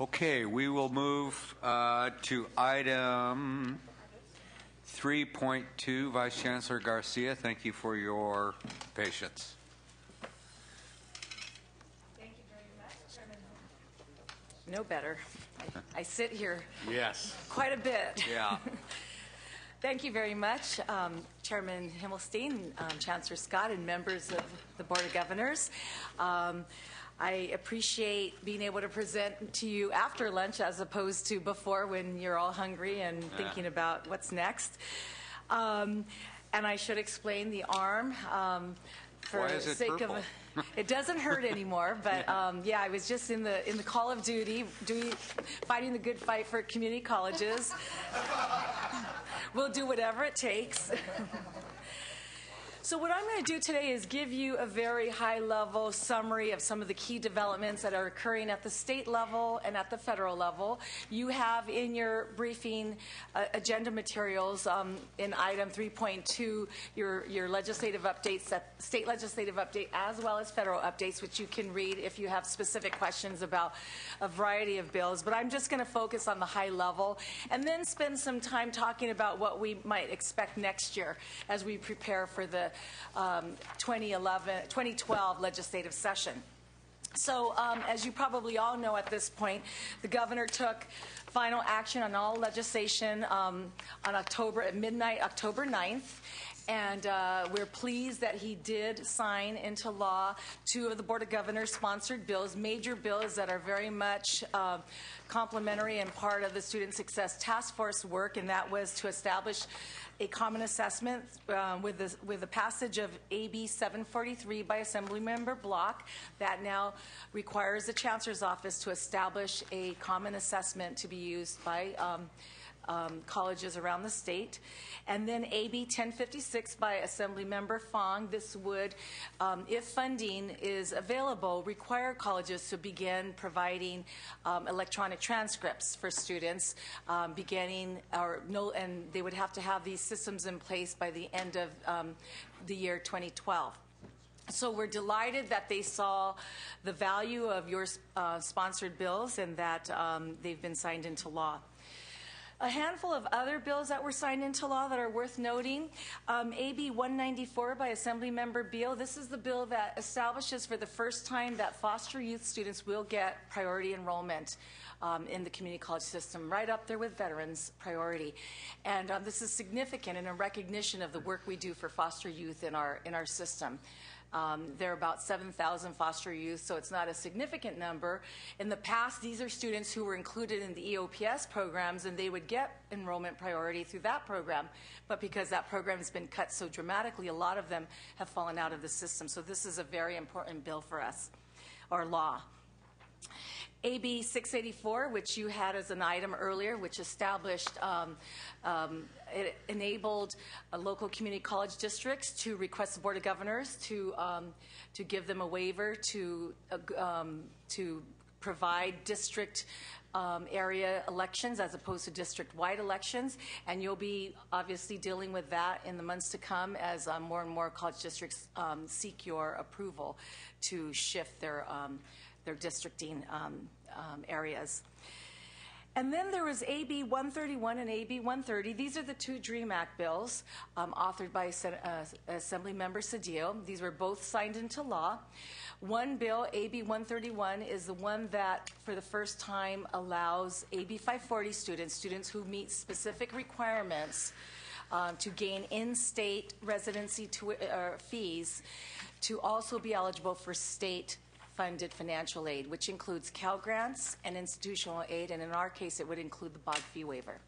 Okay, we will move to item 3.2. Vice Chancellor Garcia, thank you for your patience. Thank you very much, Chairman. No better. I sit here quite a bit. Yeah. Thank you very much, Chairman Himmelstein, Chancellor Scott, and members of the Board of Governors. I appreciate being able to present to you after lunch as opposed to before when you're all hungry and thinking about what's next. And I should explain the arm. For Why is it sake purple? of it doesn't hurt anymore, but I was just in the Call of Duty, fighting the good fight for community colleges. We'll do whatever it takes. So what I'm going to do today is give you a very high-level summary of some of the key developments that are occurring at the state level and at the federal level. You have in your briefing agenda materials in item 3.2 your legislative updates, state legislative update as well as federal updates, which you can read if you have specific questions about a variety of bills. But I'm just going to focus on the high level and then spend some time talking about what we might expect next year as we prepare for the 2012 legislative session. So, as you probably all know at this point, the governor took final action on all legislation on midnight, October 9th. And we're pleased that he did sign into law 2 of the Board of Governors sponsored bills, major bills that are very much complementary and part of the Student Success Task Force work, and that was to establish a common assessment with the passage of AB 743 by Assemblymember Block that now requires the Chancellor's Office to establish a common assessment to be used by colleges around the state. And then AB 1056 by Assemblymember Fong. This would, if funding is available, require colleges to begin providing electronic transcripts for students, and they would have to have these systems in place by the end of the year 2012. So we're delighted that they saw the value of your sponsored bills and that they've been signed into law. A handful of other bills that were signed into law that are worth noting. AB 194 by Assemblymember Beal. This is the bill that establishes for the first time that foster youth students will get priority enrollment in the community college system, right up there with veterans priority. And this is significant in a recognition of the work we do for foster youth in our system. There are about 7,000 foster youth, so it's not a significant number. In the past, these are students who were included in the EOPS programs, and they would get enrollment priority through that program. But because that program has been cut so dramatically, a lot of them have fallen out of the system. So this is a very important bill for us, or law. AB 684, which you had as an item earlier, which established, it enabled local community college districts to request the Board of Governors to give them a waiver to provide district area elections as opposed to district-wide elections, and you'll be obviously dealing with that in the months to come as more and more college districts seek your approval to shift their districting areas. And then there was AB 131 and AB 130. These are the 2 DREAM Act bills authored by Assemblymember Cedillo. These were both signed into law. One bill, AB 131, is the one that for the first time allows AB 540 students who meet specific requirements to gain in-state residency fees to also be eligible for state-funded financial aid, which includes Cal Grants and institutional aid, and in our case, it would include the BOG fee waiver.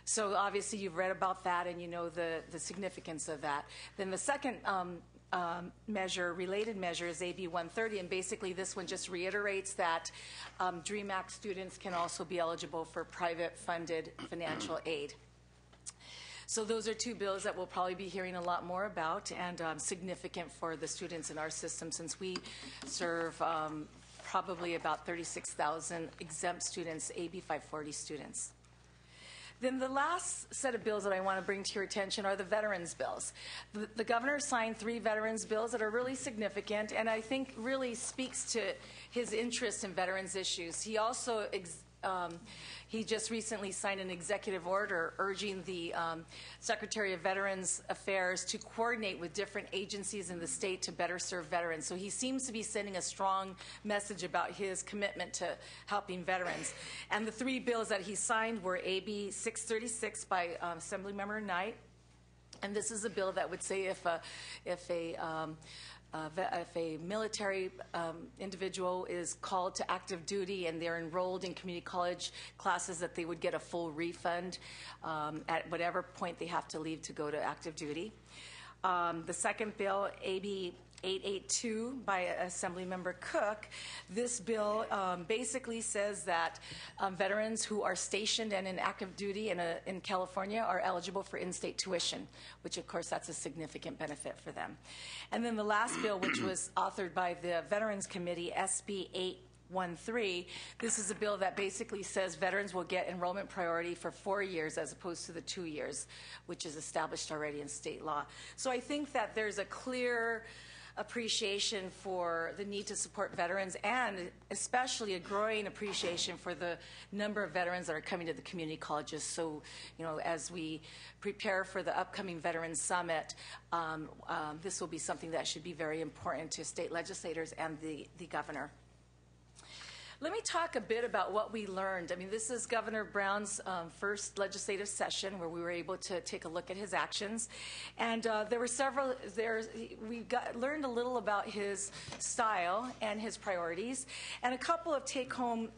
So obviously, you've read about that, and you know the significance of that. Then the second related measure, is AB 130, and basically this one just reiterates that DREAM Act students can also be eligible for private-funded financial aid. So those are 2 bills that we'll probably be hearing a lot more about, and significant for the students in our system, since we serve probably about 36,000 exempt students, AB 540 students. Then the last set of bills that I want to bring to your attention are the veterans bills. The governor signed 3 veterans bills that are really significant and I think really speaks to his interest in veterans issues. He also he just recently signed an executive order urging the Secretary of Veterans Affairs to coordinate with different agencies in the state to better serve veterans. So he seems to be sending a strong message about his commitment to helping veterans. And the 3 bills that he signed were AB 636 by Assemblymember Knight. And this is a bill that would say if a military individual is called to active duty and they're enrolled in community college classes, that they would get a full refund at whatever point they have to leave to go to active duty. The second bill, AB 882 by Assemblymember Cook. This bill basically says that veterans who are stationed and in active duty in California are eligible for in-state tuition, which of course that's a significant benefit for them. And then the last bill, which was authored by the Veterans Committee, SB 813, this is a bill that basically says veterans will get enrollment priority for 4 years as opposed to the 2 years, which is established already in state law. So I think that there's a clear appreciation for the need to support veterans and especially a growing appreciation for the number of veterans that are coming to the community colleges. So, you know, as we prepare for the upcoming Veterans Summit, this will be something that should be very important to state legislators and the governor. Let me talk a bit about what we learned. I mean, this is Governor Brown's first legislative session where we were able to take a look at his actions. And there were several, we learned a little about his style and his priorities, and a couple of take-home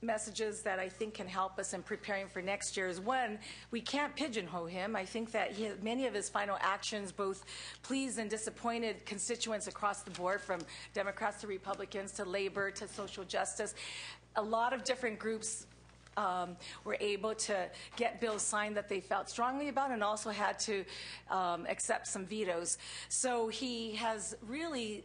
messages that I think can help us in preparing for next year is, one, we can't pigeonhole him. I think that many of his final actions both pleased and disappointed constituents across the board, from Democrats to Republicans to labor to social justice. A lot of different groups were able to get bills signed that they felt strongly about and also had to accept some vetoes. So he has really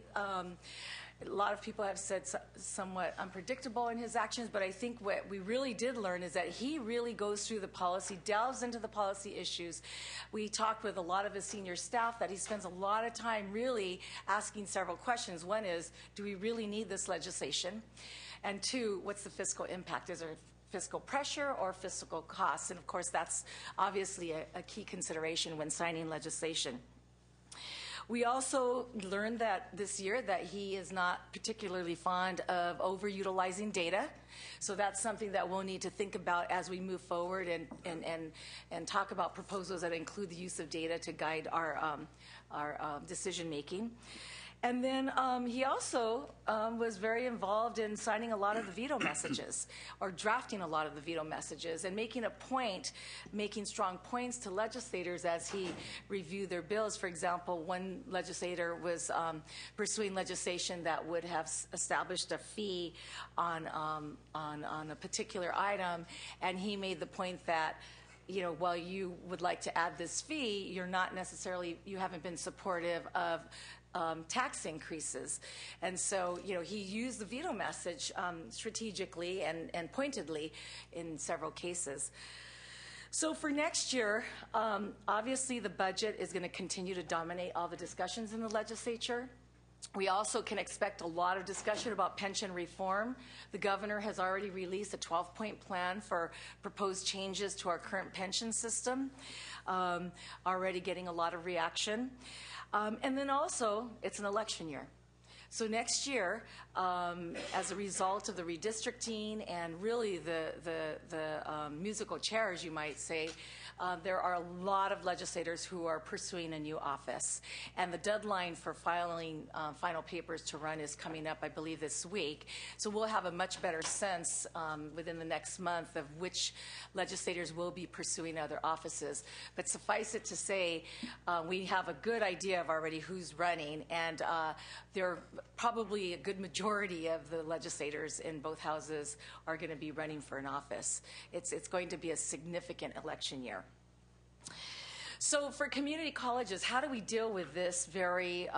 a lot of people have said somewhat unpredictable in his actions, but I think what we really did learn is that he really goes through the policy, delves into the policy issues. We talked with a lot of his senior staff that he spends a lot of time really asking several questions. One is, do we really need this legislation? And 2, what's the fiscal impact? Is there fiscal pressure or fiscal costs? And of course, that's obviously a key consideration when signing legislation. We also learned that this year that he is not particularly fond of overutilizing data. So that's something that we'll need to think about as we move forward and talk about proposals that include the use of data to guide our decision making. And then he also was very involved in signing a lot of the veto messages, or drafting a lot of the veto messages, and making a point, making strong points to legislators as he reviewed their bills. For example, one legislator was pursuing legislation that would have established a fee on a particular item, and he made the point that, you know, while you would like to add this fee, you're not necessarily, you haven't been supportive of tax increases. And so, you know, he used the veto message strategically and pointedly in several cases. So for next year, obviously the budget is going to continue to dominate all the discussions in the legislature. We also can expect a lot of discussion about pension reform. The governor has already released a 12-point plan for proposed changes to our current pension system, already getting a lot of reaction. And then also, it's an election year. So next year, as a result of the redistricting and really the musical chairs, you might say, there are a lot of legislators who are pursuing a new office. And the deadline for filing final papers to run is coming up, I believe, this week. So we'll have a much better sense within the next month of which legislators will be pursuing other offices. But suffice it to say, we have a good idea of already who's running, and there are probably a good majority of the legislators in both houses are going to be running for an office. It's going to be a significant election year. So for community colleges, how do we deal with this very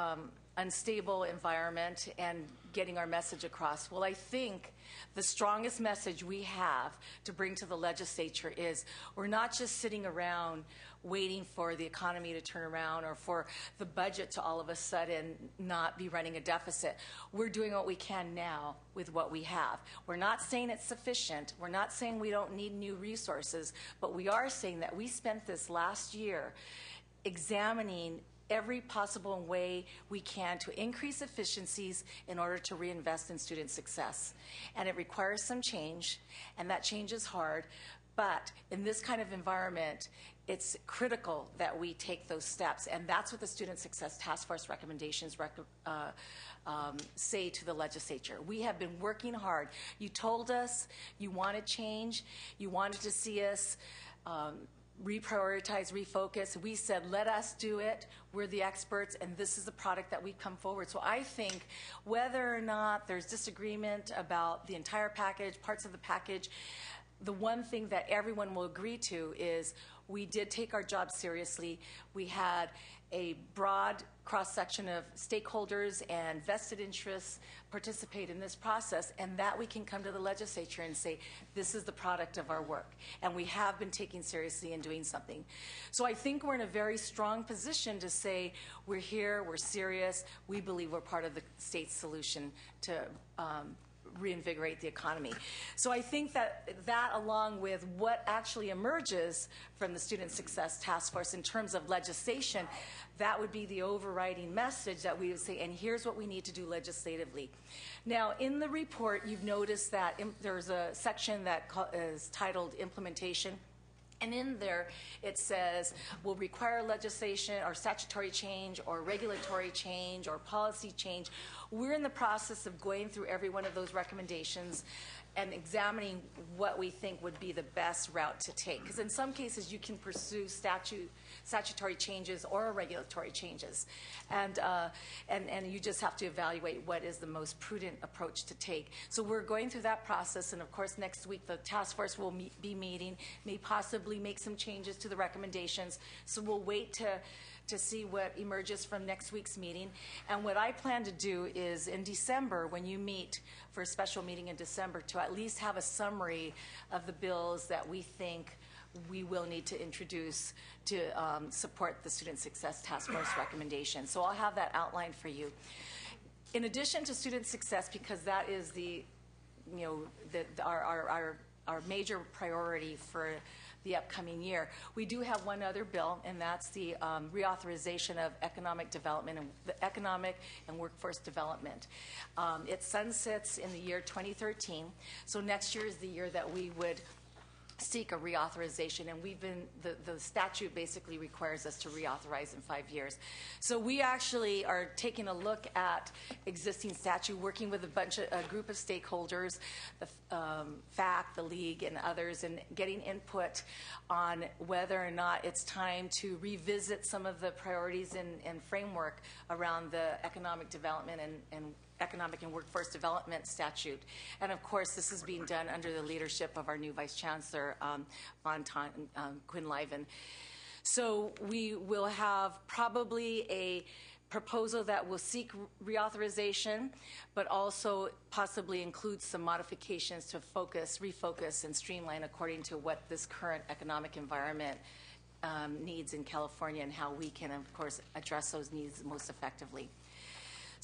unstable environment and getting our message across. Well, I think the strongest message we have to bring to the legislature is we're not just sitting around waiting for the economy to turn around or for the budget to all of a sudden not be running a deficit. We're doing what we can now with what we have. We're not saying it's sufficient. We're not saying we don't need new resources, but we are saying that we spent this last year examining every possible way we can to increase efficiencies in order to reinvest in student success. And it requires some change, and that change is hard. But in this kind of environment, it's critical that we take those steps, and that's what the Student Success Task Force recommendations say to the legislature. We have been working hard. You told us you wanted change. You wanted to see us reprioritize, refocus. We said, let us do it. We're the experts, and this is the product that we come forward. So I think whether or not there's disagreement about the entire package, parts of the package, the one thing that everyone will agree to is we did take our job seriously. We had a broad cross-section of stakeholders and vested interests participate in this process, and that we can come to the legislature and say, this is the product of our work, and we have been taking seriously and doing something. So I think we're in a very strong position to say, we're here, we're serious, we believe we're part of the state's solution to reinvigorate the economy. So I think that along with what actually emerges from the Student Success Task Force in terms of legislation, that would be the overriding message that we would say, and here's what we need to do legislatively. Now, in the report, you've noticed that there's a section that is titled Implementation. And in there, it says, will require legislation or statutory change or regulatory change or policy change. We're in the process of going through every one of those recommendations and examining what we think would be the best route to take. Because in some cases, you can pursue statutory changes or regulatory changes. And you just have to evaluate what is the most prudent approach to take. So we're going through that process, and of course, next week the task force will be meeting, may possibly make some changes to the recommendations. So we'll wait to see what emerges from next week's meeting. And what I plan to do is in December, when you meet for a special meeting in December, to at least have a summary of the bills that we think we will need to introduce to support the Student Success Task Force recommendation. So I'll have that outlined for you. In addition to student success, because that is our major priority for the upcoming year, we do have one other bill, and that's the reauthorization of economic and workforce development. It sunsets in the year 2013, so next year is the year that we would seek a reauthorization, and the statute basically requires us to reauthorize in 5 years. So we actually are taking a look at existing statute, working with a group of stakeholders, the FAC, the League, and others, and getting input on whether or not it's time to revisit some of the priorities and framework around the economic development and economic and workforce development statute. And of course, this is being done under the leadership of our new Vice Chancellor, Quinn Liven. So we will have probably a proposal that will seek reauthorization, but also possibly include some modifications to refocus, and streamline according to what this current economic environment needs in California and how we can, of course, address those needs most effectively.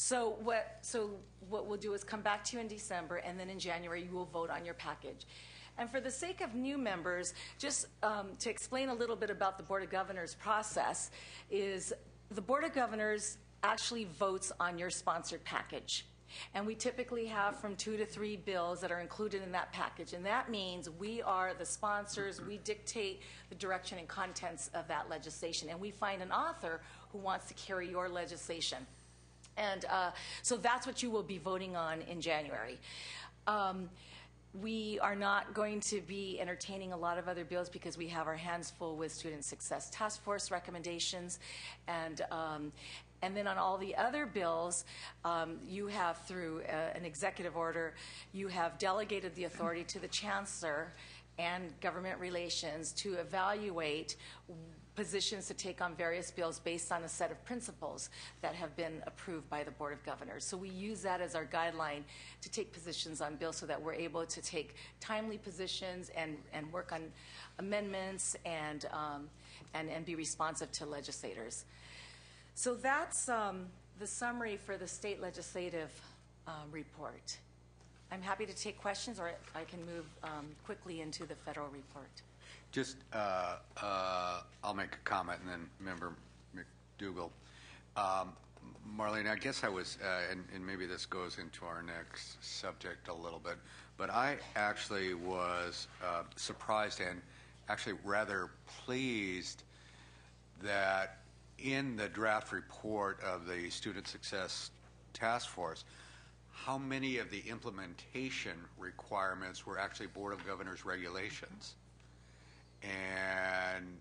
So what we'll do is come back to you in December, and then in January you will vote on your package. And for the sake of new members, just to explain a little bit about the Board of Governors process, is the Board of Governors actually votes on your sponsored package. And we typically have from 2 to 3 bills that are included in that package. And that means we are the sponsors, we dictate the direction and contents of that legislation. And we find an author who wants to carry your legislation. And so that's what you will be voting on in January. We are not going to be entertaining a lot of other bills because we have our hands full with Student Success Task Force recommendations. And then on all the other bills, you have, through an executive order, you have delegated the authority to the Chancellor and Government Relations to evaluate positions to take on various bills based on a set of principles that have been approved by the Board of Governors. So we use that as our guideline to take positions on bills so that we're able to take timely positions and work on amendments and be responsive to legislators. So that's the summary for the state legislative report. I'm happy to take questions, or I can move quickly into the federal report. Just, I'll make a comment, and then Member McDougall. Marlene, I guess I was, and maybe this goes into our next subject a little bit, but I actually was surprised and actually rather pleased that in the draft report of the Student Success Task Force, how many of the implementation requirements were actually Board of Governors regulations. And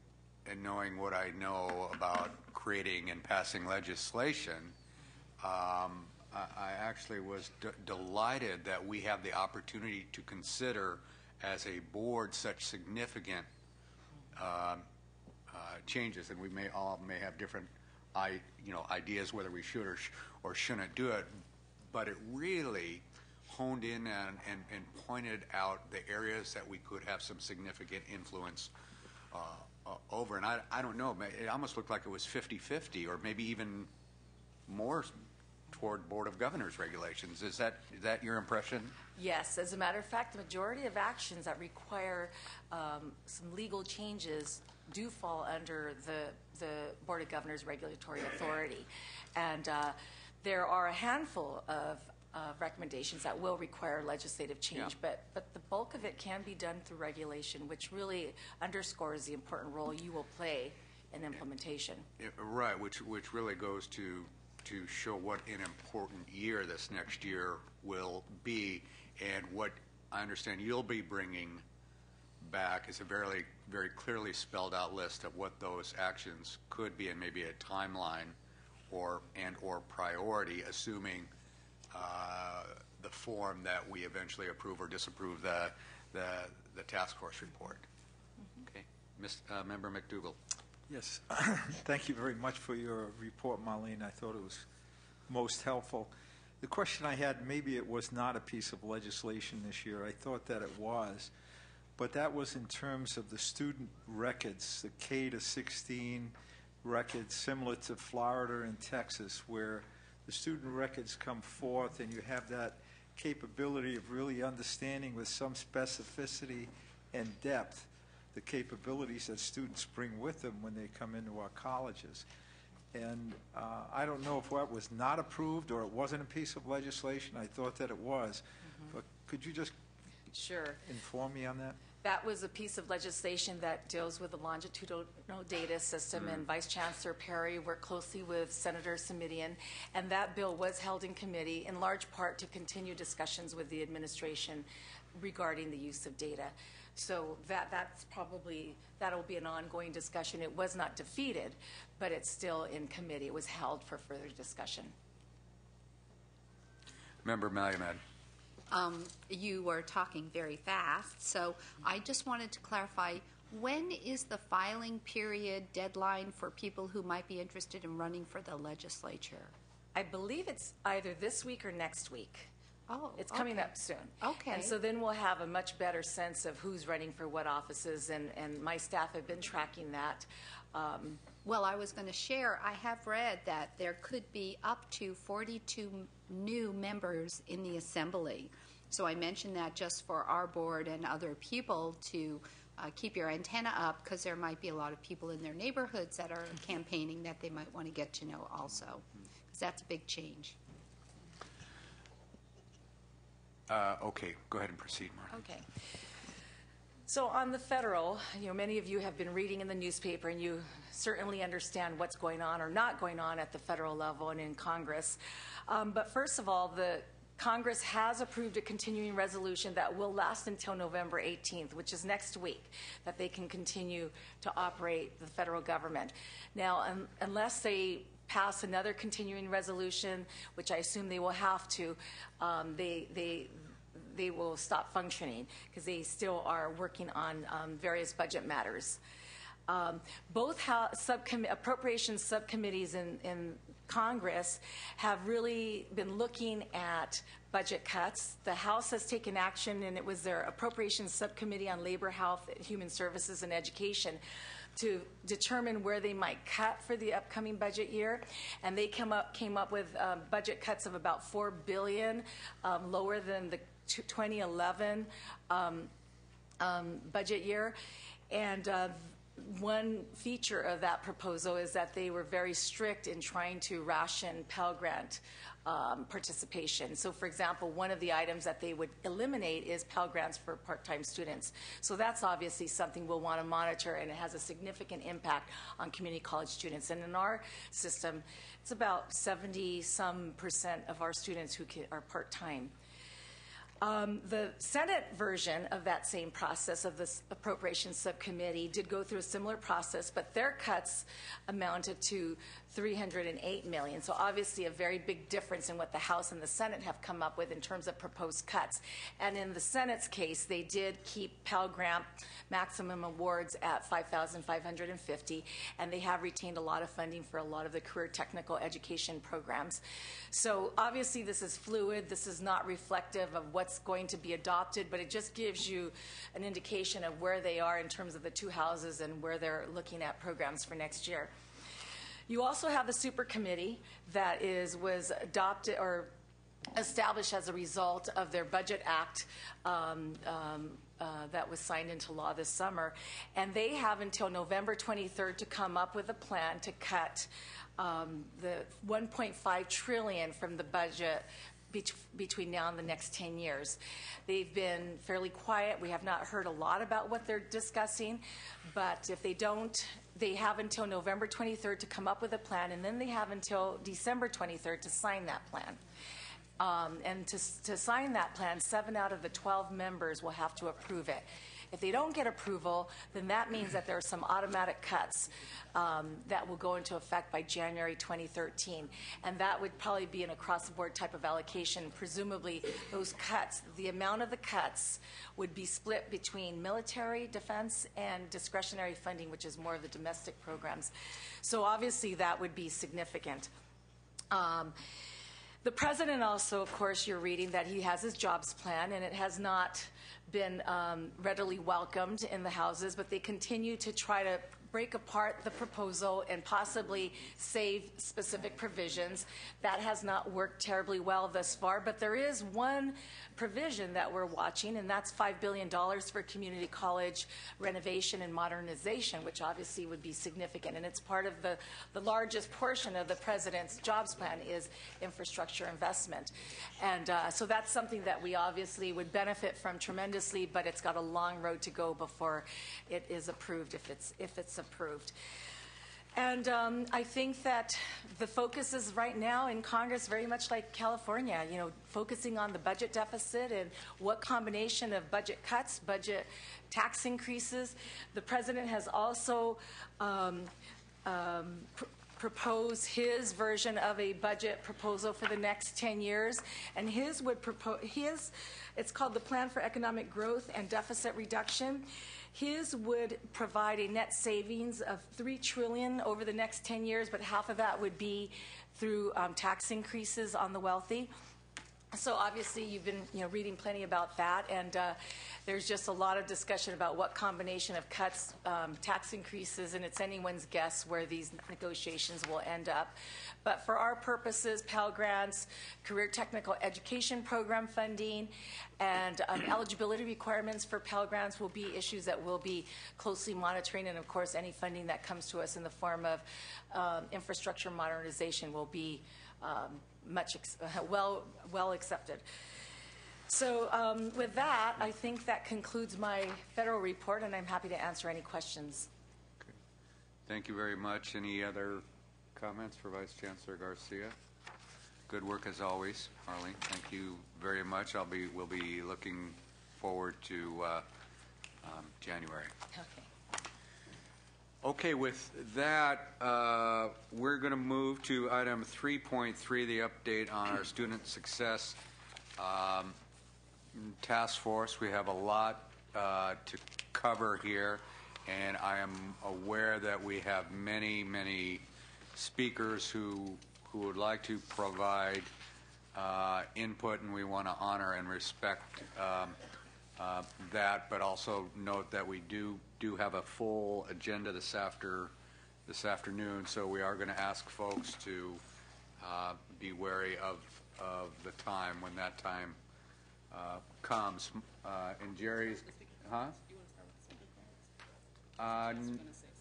knowing what I know about creating and passing legislation, I actually was delighted that we have the opportunity to consider as a board such significant changes, and we may have different ideas whether we should or shouldn't do it, but it really honed in and pointed out the areas that we could have some significant influence over. And I don't know, it almost looked like it was 50-50 or maybe even more toward Board of Governors regulations. Is that your impression? Yes. As a matter of fact, the majority of actions that require some legal changes do fall under the Board of Governors regulatory authority. And there are a handful of recommendations that will require legislative change, yeah. but the bulk of it can be done through regulation, which really underscores the important role you will play in implementation. Right, which really goes to show what an important year this next year will be, and what I understand you'll be bringing back is a very, very clearly spelled out list of what those actions could be, and maybe a timeline or priority, assuming the form that we eventually approve or disapprove the task force report. Okay, Member McDougall. Yes, thank you very much for your report, Marlene. I thought it was most helpful. The question I had, maybe it was not a piece of legislation this year. I thought that it was, but that was in terms of the student records, the K to 16 records, similar to Florida and Texas, where the student records come forth and you have that capability of really understanding with some specificity and depth the capabilities that students bring with them when they come into our colleges. And I don't know if that was not approved or it wasn't a piece of legislation. I thought that it was. But could you just inform me on that? That was a piece of legislation that deals with the longitudinal data system, and Vice Chancellor Perry worked closely with Senator Simitian, and that bill was held in committee in large part to continue discussions with the administration regarding the use of data. So that'll be an ongoing discussion. It was not defeated, but it's still in committee. It was held for further discussion. Member Malumed. You were talking very fast, so I just wanted to clarify, when is the filing period deadline for people who might be interested in running for the legislature? I believe it's either this week or next week. Oh, it's coming up soon. Okay. And so then we'll have a much better sense of who's running for what offices, and my staff have been tracking that. Well, I was going to share, I have read that there could be up to 42 new members in the Assembly. So I mentioned that just for our board and other people to keep your antenna up, because there might be a lot of people in their neighborhoods that are campaigning that they might want to get to know also, because that's a big change. Okay, go ahead and proceed, Mark. Okay. So on the federal, many of you have been reading in the newspaper, and you certainly understand what's going on or not going on at the federal level and in Congress. But first of all, the Congress has approved a continuing resolution that will last until November 18th, which is next week, that they can continue to operate the federal government. Now, unless they pass another continuing resolution, which I assume they will have to, they will stop functioning because they still are working on various budget matters. Both appropriations subcommittees in Congress have really been looking at budget cuts. The House has taken action, and it was their Appropriations Subcommittee on Labor, Health, Human Services, and Education to determine where they might cut for the upcoming budget year. And they came up with budget cuts of about $4 billion, lower than the 2011 budget year. And one feature of that proposal is that they were very strict in trying to ration Pell Grant participation. So, for example, one of the items that they would eliminate is Pell Grants for part-time students. So that's obviously something we'll want to monitor, and it has a significant impact on community college students. And in our system, it's about 70-some% of our students who are part-time. The Senate version of that same process of this Appropriations Subcommittee did go through a similar process, but their cuts amounted to $308 million. So obviously a very big difference in what the House and the Senate have come up with in terms of proposed cuts. And in the Senate's case, they did keep Pell Grant maximum awards at $5,550, and they have retained a lot of funding for a lot of the career technical education programs. So obviously this is fluid. This is not reflective of what's going to be adopted, but it just gives you an indication of where they are in terms of the two houses and where they're looking at programs for next year. You also have the super committee that was adopted or established as a result of their Budget Act that was signed into law this summer. And they have until November 23rd to come up with a plan to cut the $1.5 trillion from the budget between now and the next 10 years. They've been fairly quiet. We have not heard a lot about what they're discussing, but if they don't, they have until November 23rd to come up with a plan, and then they have until December 23rd to sign that plan. And to sign that plan, 7 out of the 12 members will have to approve it. If they don't get approval, then that means that there are some automatic cuts that will go into effect by January 2013. And that would probably be an across-the-board type of allocation. Presumably, those cuts, the amount of the cuts would be split between military, defense, and discretionary funding, which is more of the domestic programs. So obviously, that would be significant. The president also, of course, you're reading that he has his jobs plan, and it has not been readily welcomed in the houses, but they continue to try to break apart the proposal and possibly save specific provisions. That has not worked terribly well thus far, but there is one provision that we're watching, and that's $5 billion for community college renovation and modernization, which obviously would be significant. And it's part of the largest portion of the president's jobs plan is infrastructure investment. And so that's something that we obviously would benefit from tremendously, but it's got a long road to go before it is approved, if it's approved. And I think that the focus is right now in Congress very much like California, focusing on the budget deficit and what combination of budget cuts, budget tax increases. The president has also proposed his version of a budget proposal for the next 10 years. And his would propose, it's called the Plan for Economic Growth and Deficit Reduction. His would provide a net savings of $3 trillion over the next 10 years, but half of that would be through tax increases on the wealthy. So obviously you've been reading plenty about that, and there's just a lot of discussion about what combination of cuts, tax increases, and it's anyone's guess where these negotiations will end up. But for our purposes, Pell Grants, career technical education program funding, and eligibility requirements for Pell Grants will be issues that we'll be closely monitoring, and of course any funding that comes to us in the form of infrastructure modernization will be well accepted. So with that, I think that concludes my federal report, and I'm happy to answer any questions. Okay. Thank you very much. Any other comments for Vice Chancellor Garcia? Good work as always, Marlene. Thank you very much. We'll be looking forward to January. Okay. Okay, with that, we're going to move to item 3.3, the update on our student success task force. We have a lot to cover here, and I am aware that we have many, many speakers who would like to provide input, and we want to honor and respect that, but also note that we do have a full agenda this afternoon, so we are going to ask folks to be wary of the time when that time comes. And Jerry's, huh?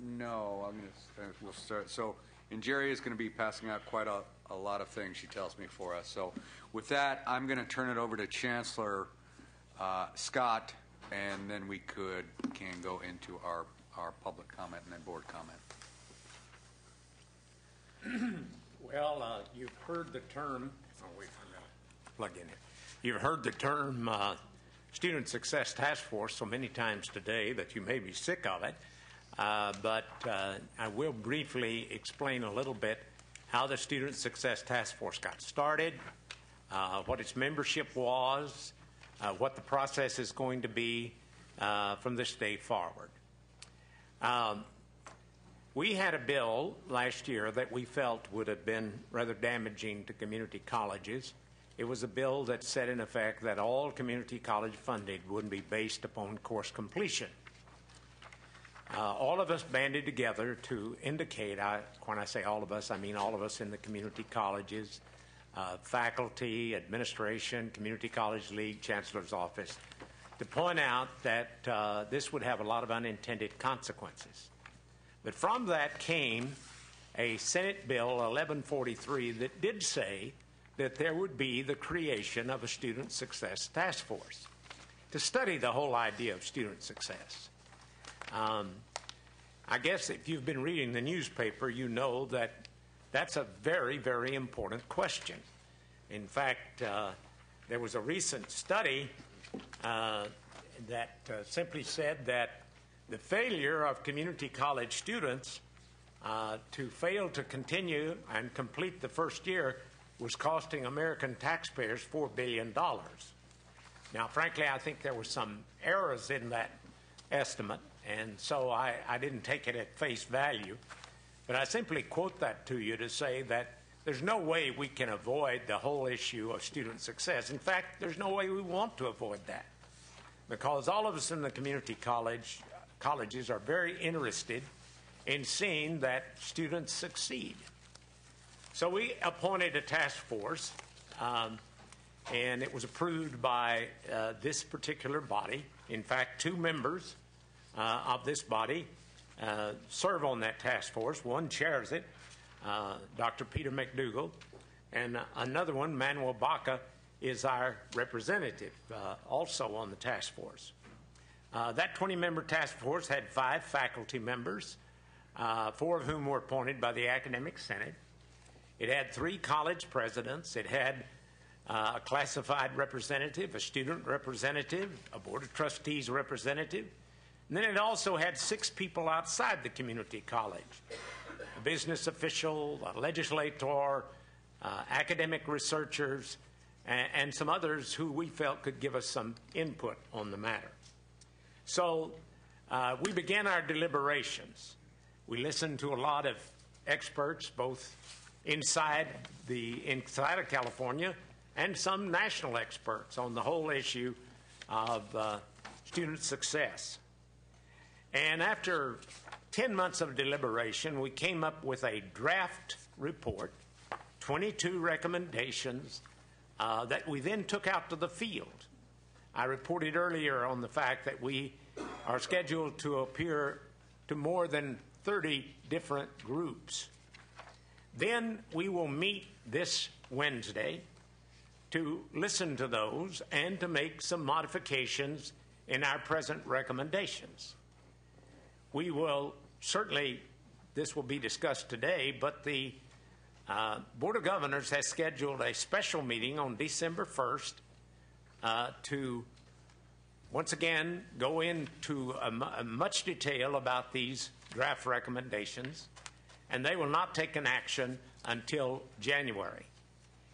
No, we'll start. So, and Jerry is going to be passing out quite a lot of things, she tells me, for us. So with that, I'm going to turn it over to Chancellor Scott, and then we can go into our public comment and then board comment. Well, you've heard the term, plug in here. You've heard the term Student Success Task Force so many times today that you may be sick of it, but I will briefly explain a little bit how the Student Success Task Force got started, what its membership was, what the process is going to be from this day forward. We had a bill last year that we felt would have been rather damaging to community colleges. It was a bill that said, in effect, that all community college funding would be based upon course completion. All of us banded together to indicate, when I say all of us, I mean all of us in the community colleges, faculty, administration, Community College League, Chancellor's Office, to point out that this would have a lot of unintended consequences. But from that came a Senate Bill 1143 that did say that there would be the creation of a Student Success Task Force to study the whole idea of student success. I guess if you've been reading the newspaper, you know that that's a very, very important question. In fact, there was a recent study that simply said that the failure of community college students to fail to continue and complete the first year was costing American taxpayers $4 billion. Now, frankly, I think there were some errors in that estimate, and so I didn't take it at face value. But I simply quote that to you to say that there's no way we can avoid the whole issue of student success. In fact, there's no way we want to avoid that, because all of us in the community colleges are very interested in seeing that students succeed. So we appointed a task force, and it was approved by this particular body. In fact, 2 members of this body serve on that task force. One chairs it, Dr. Peter McDougall, and another one, Manuel Baca, is our representative, also on the task force. That 20-member task force had 5 faculty members, 4 of whom were appointed by the Academic Senate. It had 3 college presidents. It had a classified representative, a student representative, a board of trustees representative, and then it also had 6 people outside the community college: a business official, a legislator, academic researchers, and some others who we felt could give us some input on the matter. So we began our deliberations. We listened to a lot of experts, both inside of California and some national experts on the whole issue of student success. And after 10 months of deliberation, we came up with a draft report, 22 recommendations that we then took out to the field. I reported earlier on the fact that we are scheduled to appear to more than 30 different groups. Then we will meet this Wednesday to listen to those and to make some modifications in our present recommendations. We will certainly, this will be discussed today, but the Board of Governors has scheduled a special meeting on December 1st to once again go into much detail about these draft recommendations, and they will not take an action until January.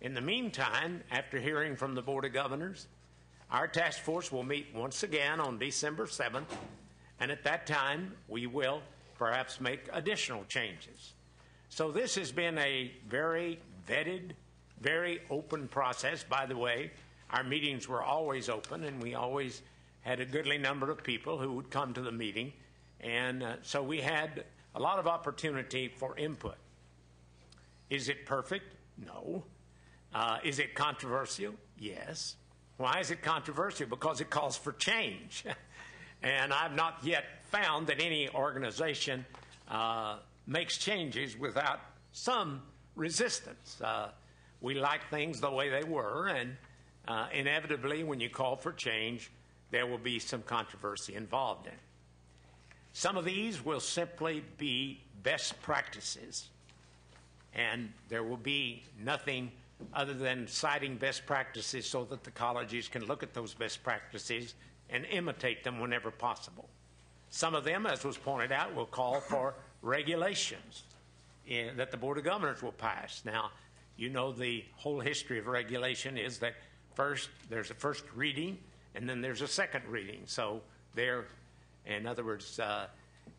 In the meantime, after hearing from the Board of Governors, our task force will meet once again on December 7th, And at that time, we will perhaps make additional changes. So this has been a very vetted, very open process. By the way, our meetings were always open, and we always had a goodly number of people who would come to the meeting. And so we had a lot of opportunity for input. Is it perfect? No. Is it controversial? Yes. Why is it controversial? Because it calls for change. And I've not yet found that any organization makes changes without some resistance. We like things the way they were, and inevitably, when you call for change, there will be some controversy involved in it. Some of these will simply be best practices, and there will be nothing other than citing best practices so that the colleges can look at those best practices and imitate them whenever possible. Some of them, as was pointed out, will call for regulations that the Board of Governors will pass. Now, you know the whole history of regulation is that first there's a first reading and then there's a second reading. So there, in other words,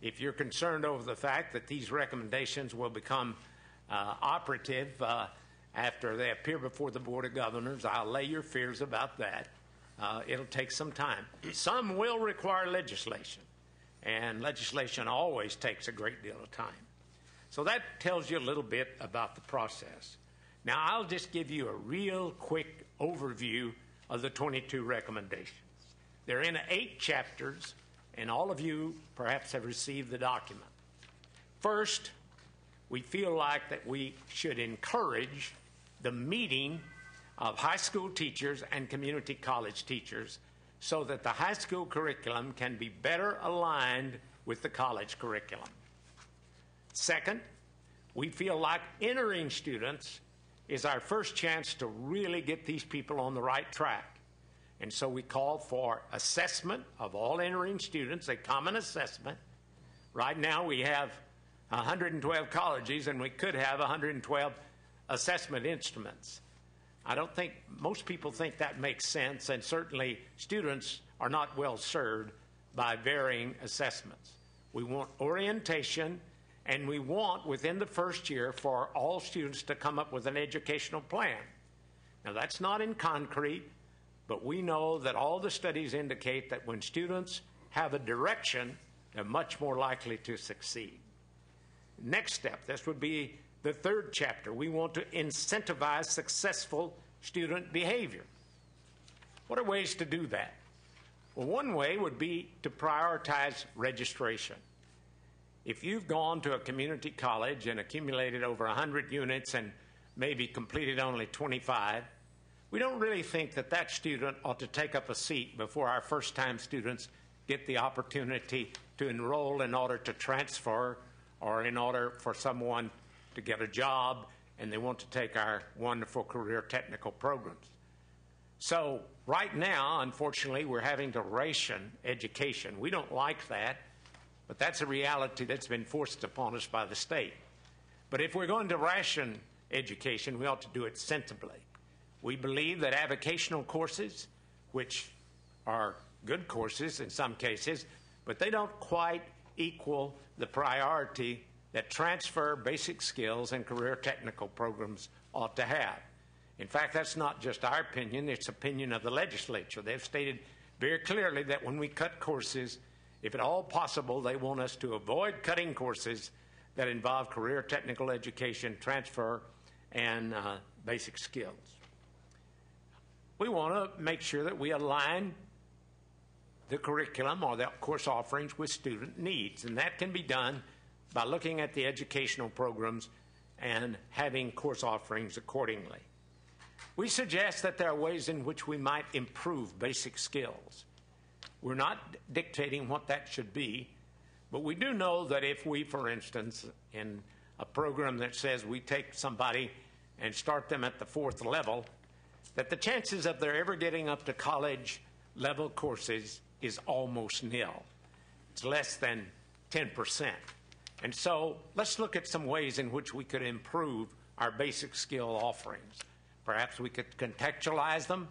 if you're concerned over the fact that these recommendations will become operative after they appear before the Board of Governors, I'll lay your fears about that. It'll take some time. Some will require legislation, and legislation always takes a great deal of time. So that tells you a little bit about the process. Now, I'll just give you a real quick overview of the 22 recommendations. They're in 8 chapters, and all of you perhaps have received the document. First, we feel like that we should encourage the meeting of high school teachers and community college teachers so that the high school curriculum can be better aligned with the college curriculum. Second, we feel like entering students is our first chance to really get these people on the right track. And so we call for assessment of all entering students, a common assessment. Right now we have 112 colleges, and we could have 112 assessment instruments. I don't think most people think that makes sense, and certainly students are not well served by varying assessments. We want orientation, and we want within the first year for all students to come up with an educational plan. Now, that's not in concrete, but we know that all the studies indicate that when students have a direction, they're much more likely to succeed. Next step, this would be the 3rd chapter. We want to incentivize successful student behavior. What are ways to do that? Well, one way would be to prioritize registration. If you've gone to a community college and accumulated over 100 units and maybe completed only 25, we don't really think that that student ought to take up a seat before our first-time students get the opportunity to enroll in order to transfer or in order for someone to get a job and they want to take our wonderful career technical programs. So right now, unfortunately, we're having to ration education. We don't like that, but that's a reality that's been forced upon us by the state. But if we're going to ration education, we ought to do it sensibly. We believe that avocational courses, which are good courses in some cases, but they don't quite equal the priority that transfer basic skills and career technical programs ought to have. In fact, that's not just our opinion, it's opinion of the legislature. They've stated very clearly that when we cut courses, if at all possible, they want us to avoid cutting courses that involve career technical education, transfer, and basic skills. We want to make sure that we align the curriculum or the course offerings with student needs, and that can be done by looking at the educational programs and having course offerings accordingly. We suggest that there are ways in which we might improve basic skills. We're not dictating what that should be, but we do know that if we, for instance, in a program that says we take somebody and start them at the 4th level, that the chances of their ever getting up to college level courses is almost nil. It's less than 10%. And so let's look at some ways in which we could improve our basic skill offerings. Perhaps we could contextualize them,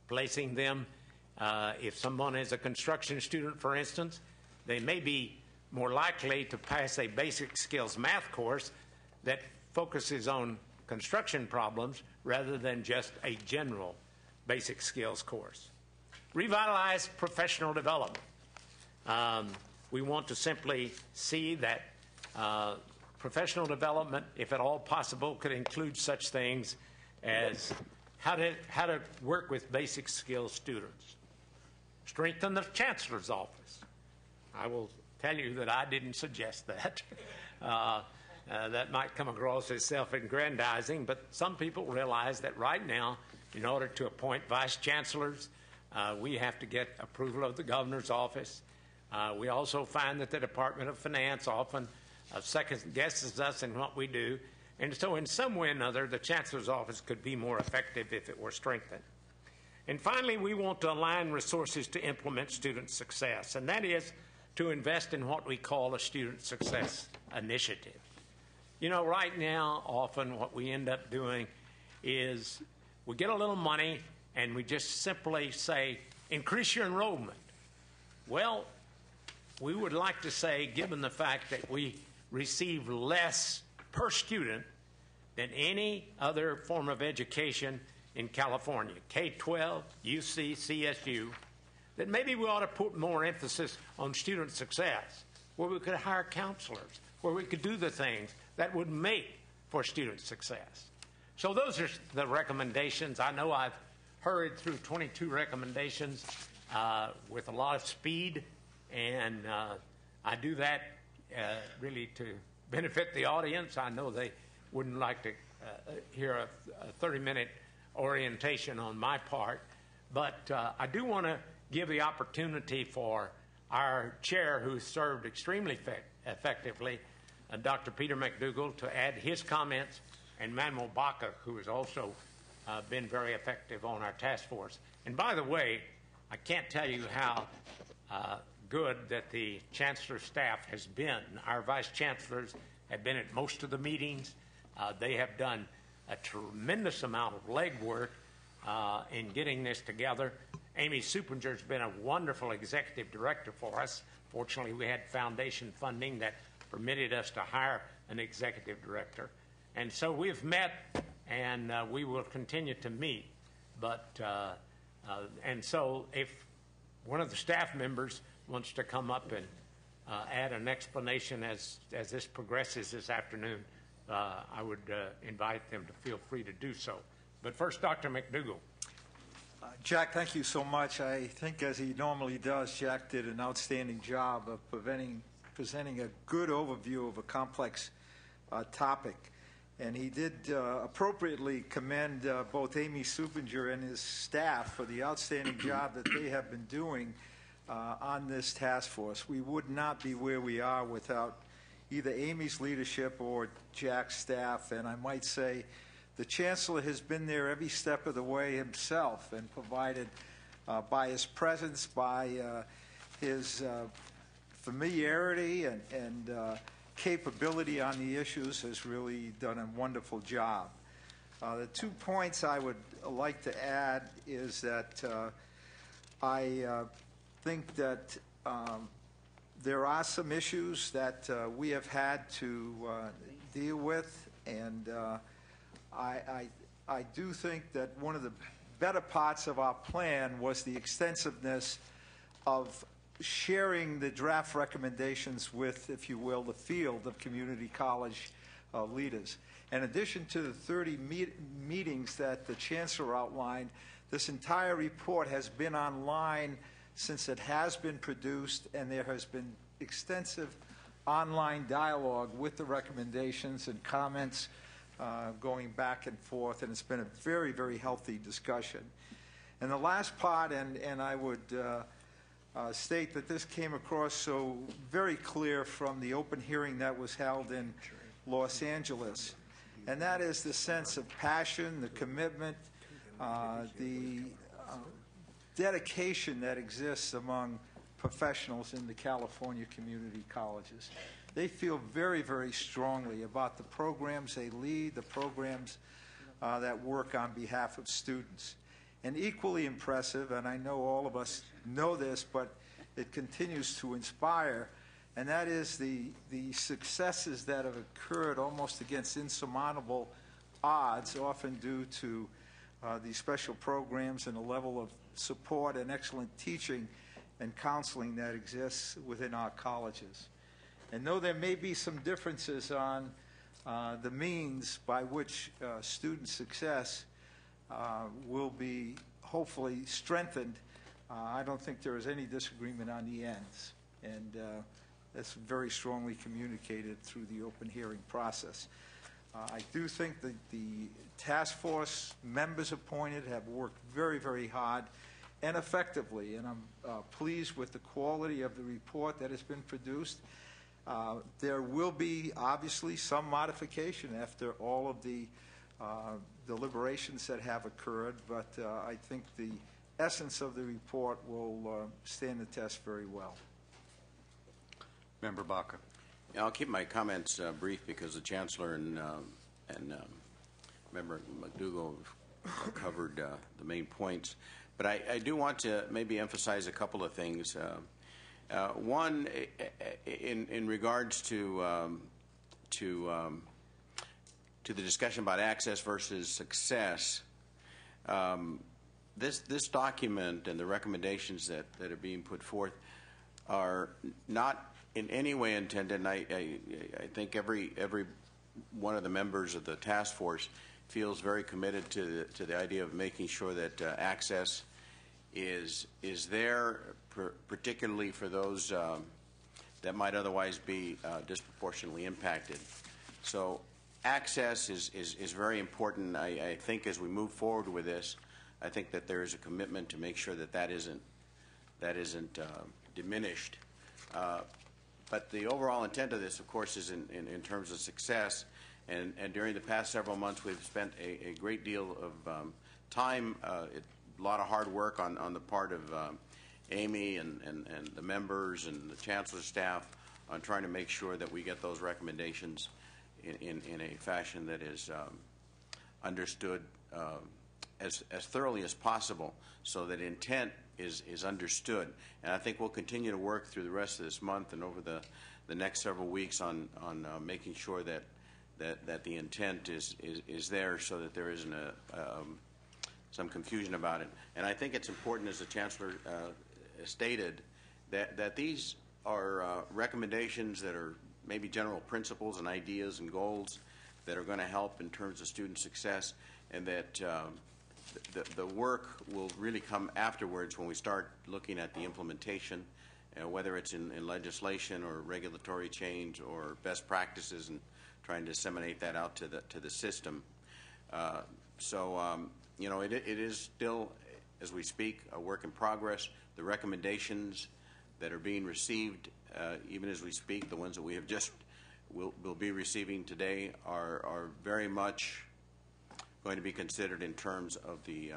placing them, if someone is a construction student, for instance, they may be more likely to pass a basic skills math course that focuses on construction problems rather than just a general basic skills course. Revitalize professional development. We want to simply see that professional development, if at all possible, could include such things as how to work with basic skills students. Strengthen the chancellor's office. I will tell you that I didn't suggest that. That might come across as self-aggrandizing, but some people realize that right now, in order to appoint vice chancellors, we have to get approval of the governor's office. We also find that the Department of Finance often second guesses us in what we do. And so in some way or another, the chancellor's office could be more effective if it were strengthened. And finally, we want to align resources to implement student success, and that is to invest in what we call a student success initiative. You know, right now, often what we end up doing is we get a little money and we just simply say, increase your enrollment. Well, we would like to say, given the fact that we receive less per student than any other form of education in California, K-12, UC, CSU, that maybe we ought to put more emphasis on student success, where we could hire counselors, where we could do the things that would make for student success. So those are the recommendations. I know I've hurried through 22 recommendations with a lot of speed, and I do that really to benefit the audience. I know they wouldn't like to hear a 30-minute orientation on my part, but I do want to give the opportunity for our chair, who served extremely effectively, Dr. Peter McDougall, to add his comments, and Manuel Baca, who has also been very effective on our task force. And by the way, I can't tell you how good that the chancellor's staff has been. Our vice chancellors have been at most of the meetings. They have done a tremendous amount of legwork in getting this together. Amy Supinger has been a wonderful executive director for us. Fortunately, we had foundation funding that permitted us to hire an executive director. And so we've met, and we will continue to meet. But and so if one of the staff members wants to come up and add an explanation as this progresses this afternoon, I would invite them to feel free to do so. But first, Dr. McDougall. Jack, thank you so much. I think, as he normally does, Jack did an outstanding job of presenting a good overview of a complex topic. And he did appropriately commend both Amy Supinger and his staff for the outstanding job that they have been doing on this task force. We would not be where we are without either Amy's leadership or Jack's staff. And I might say the Chancellor has been there every step of the way himself, and provided by his presence, by his familiarity and capability on the issues, has really done a wonderful job. The 2 points I would like to add is that I think that there are some issues that we have had to deal with, and I do think that one of the better parts of our plan was the extensiveness of sharing the draft recommendations with, if you will, the field of community college leaders. In addition to the 30 meetings that the Chancellor outlined, this entire report has been online since it has been produced, and there has been extensive online dialogue with the recommendations and comments going back and forth, and it's been a very, very healthy discussion. And the last part, and I would state that this came across so very clear from the open hearing that was held in Los Angeles, and that is the sense of passion, the commitment, the dedication that exists among professionals in the California community colleges. They feel very, very strongly about the programs they lead, the programs that work on behalf of students. And equally impressive, and I know all of us know this, but it continues to inspire, and that is the successes that have occurred almost against insurmountable odds, often due to these special programs and the level of support and excellent teaching and counseling that exists within our colleges. And though there may be some differences on the means by which student success will be hopefully strengthened, I don't think there is any disagreement on the ends. And that's very strongly communicated through the open hearing process. I do think that the task force members appointed have worked very, very hard and effectively, and I'm pleased with the quality of the report that has been produced. There will be obviously some modification after all of the deliberations that have occurred, but I think the essence of the report will stand the test very well. Member Baca. Yeah, I'll keep my comments brief because the Chancellor and Member McDougall have covered the main points. But I do want to maybe emphasize a couple of things. One, in regards to the discussion about access versus success, this document and the recommendations that are being put forth are not in any way intended, and I think every one of the members of the task force feels very committed to the idea of making sure that access is there, particularly for those that might otherwise be disproportionately impacted. So access is very important. I think as we move forward with this, I think that there is a commitment to make sure that that isn't diminished. But the overall intent of this, of course, is in terms of success. And during the past several months, we've spent a great deal of time, a lot of hard work on the part of Amy and the members and the Chancellor's staff on trying to make sure that we get those recommendations in a fashion that is understood as thoroughly as possible, so that intent is understood. And I think we'll continue to work through the rest of this month and over the next several weeks on making sure that the intent is there, so that there isn't some confusion about it. And I think it's important, as the Chancellor stated, that these are recommendations that are maybe general principles and ideas and goals that are going to help in terms of student success, and that the work will really come afterwards when we start looking at the implementation, whether it's in legislation or regulatory change or best practices, and trying to disseminate that out to the system. You know, it is still, as we speak, a work in progress. The recommendations that are being received, even as we speak, the ones that we have just will be receiving today, are very much going to be considered in terms of the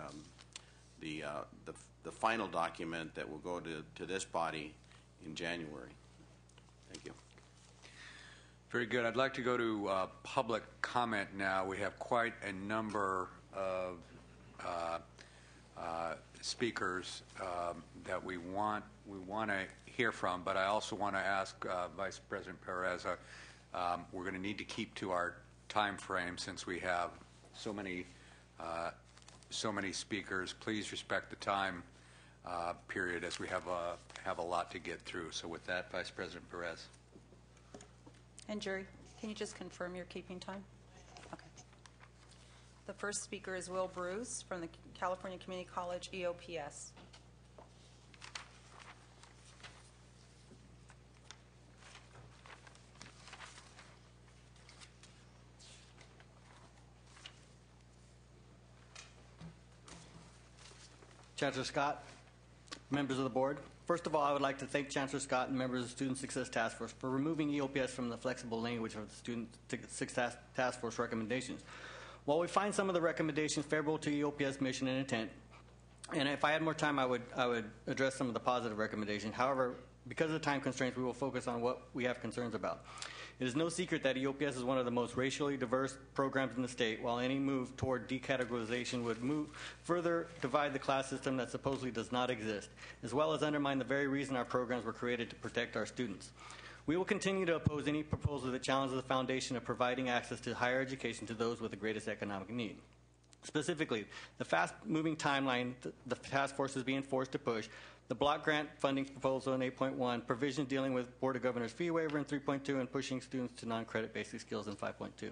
final document that will go to this body in January. Thank you. Very good. I'd like to go to public comment now. We have quite a number of speakers that we want to hear from, but I also want to ask Vice President Perez. We're going to need to keep to our time frame since we have so many speakers. Please respect the time period, as we have a lot to get through. So with that, Vice President Perez. And Jerry, can you just confirm you're keeping time? Okay. The first speaker is Will Bruce from the California Community College EOPS. Chancellor Scott, members of the board. First of all, I would like to thank Chancellor Scott and members of the Student Success Task Force for removing EOPS from the flexible language of the Student Success Task Force recommendations. While we find some of the recommendations favorable to EOPS mission and intent, and if I had more time, I would address some of the positive recommendations. However, because of the time constraints, we will focus on what we have concerns about. It is no secret that EOPS is one of the most racially diverse programs in the state, while any move toward decategorization would further divide the class system that supposedly does not exist, as well as undermine the very reason our programs were created to protect our students. We will continue to oppose any proposal that challenges the foundation of providing access to higher education to those with the greatest economic need. Specifically, the fast-moving timeline the task force is being forced to push, the block grant funding proposal in 8.1, provisions dealing with Board of Governors fee waiver in 3.2, and pushing students to non-credit basic skills in 5.2.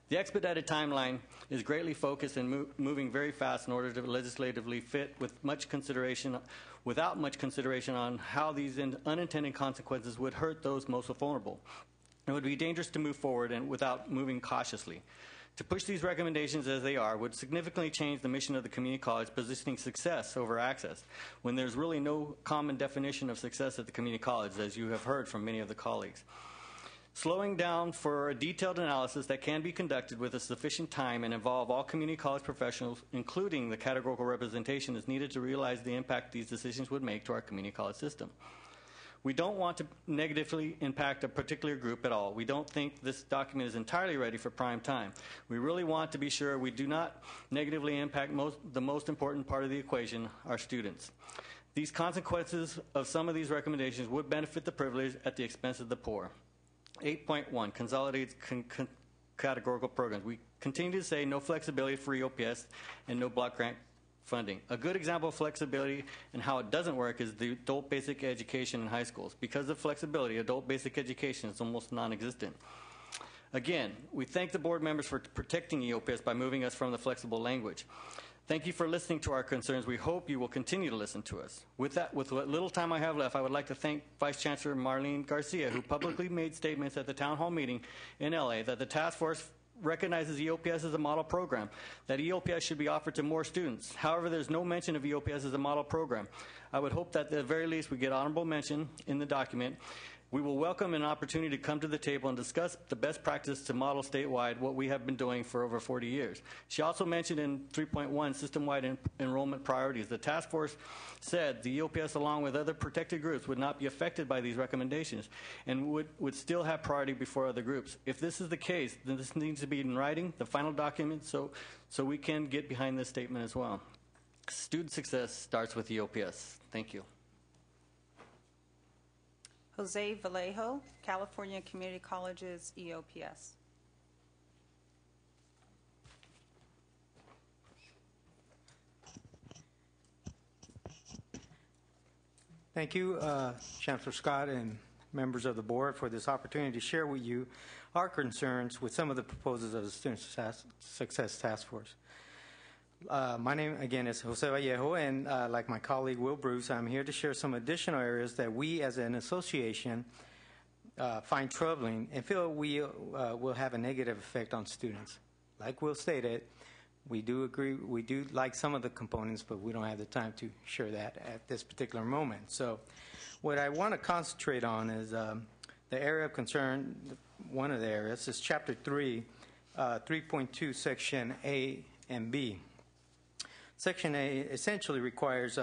The expedited timeline is greatly focused and moving very fast in order to legislatively fit without much consideration on how these unintended consequences would hurt those most vulnerable. It would be dangerous to move forward and without moving cautiously. To push these recommendations as they are would significantly change the mission of the community college, positioning success over access, when there's really no common definition of success at the community college, as you have heard from many of the colleagues. Slowing down for a detailed analysis that can be conducted with a sufficient time and involve all community college professionals, including the categorical representation, is needed to realize the impact these decisions would make to our community college system. We don't want to negatively impact a particular group at all. We don't think this document is entirely ready for prime time. We really want to be sure we do not negatively impact the most important part of the equation, our students. These consequences of some of these recommendations would benefit the privileged at the expense of the poor. 8.1, consolidated categorical programs. We continue to say no flexibility for EOPS and no block grant funding. A good example of flexibility and how it doesn't work is the adult basic education in high schools. Because of flexibility, adult basic education is almost non-existent. Again, we thank the board members for protecting EOPS by moving us from the flexible language. Thank you for listening to our concerns. We hope you will continue to listen to us. With that, with what little time I have left, I would like to thank Vice Chancellor Marlene Garcia, who publicly made statements at the town hall meeting in LA that the task force recognizes EOPS as a model program, that EOPS should be offered to more students. However, there's no mention of EOPS as a model program. I would hope that at the very least we get honorable mention in the document. We will welcome an opportunity to come to the table and discuss the best practice to model statewide what we have been doing for over 40 years. She also mentioned in 3.1 system-wide enrollment priorities. The task force said the EOPS, along with other protected groups, would not be affected by these recommendations and would still have priority before other groups. If this is the case, then this needs to be in writing, the final document, so we can get behind this statement as well. Student success starts with EOPS. Thank you. Jose Vallejo, California Community Colleges, EOPS. Thank you, Chancellor Scott and members of the board, for this opportunity to share with you our concerns with some of the proposals of the Student Success Task Force. My name, again, is Jose Vallejo, and like my colleague Will Bruce, I'm here to share some additional areas that we as an association find troubling and feel will have a negative effect on students. Like Will stated, we do agree, we do like some of the components, but we don't have the time to share that at this particular moment. So what I want to concentrate on is the area of concern. One of the areas is Chapter 3, 3.2, Section A and B. Section A essentially requires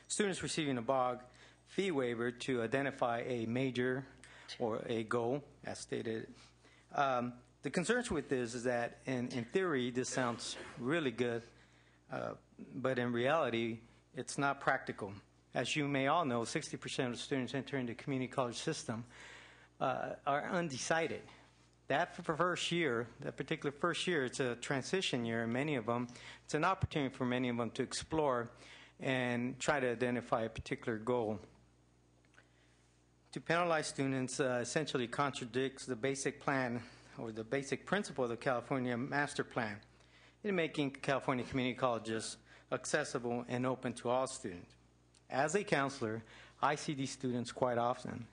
students receiving a BOG fee waiver to identify a major or a goal, as stated. The concerns with this is that, in theory, this sounds really good, but in reality, it's not practical. As you may all know, 60% of students entering the community college system are undecided. That first year, that particular first year, it's a transition year, and many of them, it's an opportunity for many of them to explore and try to identify a particular goal. To penalize students essentially contradicts the basic plan or the basic principle of the California Master Plan in making California community colleges accessible and open to all students. As a counselor, I see these students quite often.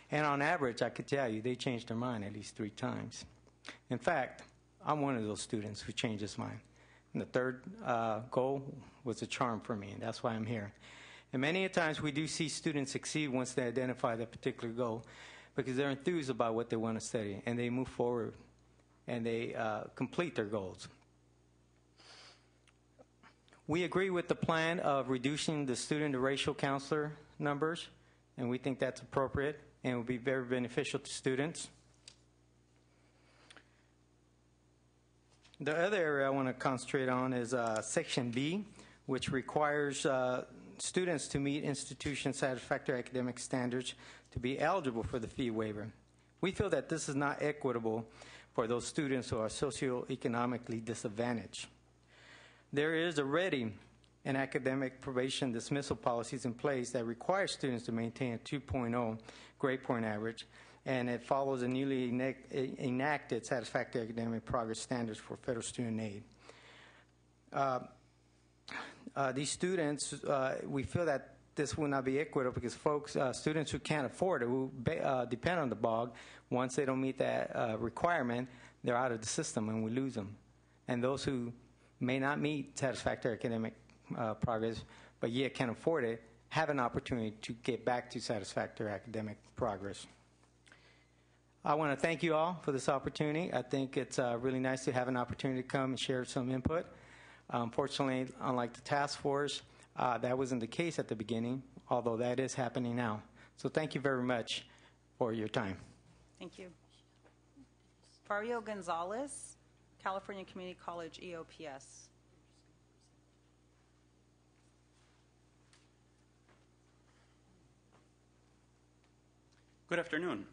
And on average, I could tell you, they change their mind at least 3 times. In fact, I'm one of those students who changed his mind. And the third goal was a charm for me, and that's why I'm here. And many a times we do see students succeed once they identify that particular goal because they're enthused about what they want to study, and they move forward, and they complete their goals. We agree with the plan of reducing the student to racial counselor numbers, and we think that's appropriate and will be very beneficial to students. The other area I want to concentrate on is Section B, which requires students to meet institution satisfactory academic standards to be eligible for the fee waiver. We feel that this is not equitable for those students who are socioeconomically disadvantaged. There is already an academic probation dismissal policies in place that require students to maintain a 2.0 grade point average, and it follows the newly enacted satisfactory academic progress standards for federal student aid. These students, we feel that this will not be equitable because students who can't afford it, who depend on the BOG, once they don't meet that requirement, they're out of the system and we lose them. And those who may not meet satisfactory academic progress, but yet can't afford it, have an opportunity to get back to satisfactory academic progress. I want to thank you all for this opportunity. I think it's really nice to have an opportunity to come and share some input. Unfortunately, unlike the task force, that wasn't the case at the beginning, although that is happening now. So thank you very much for your time. Thank you. Fario Gonzalez, California Community College EOPS. Good afternoon,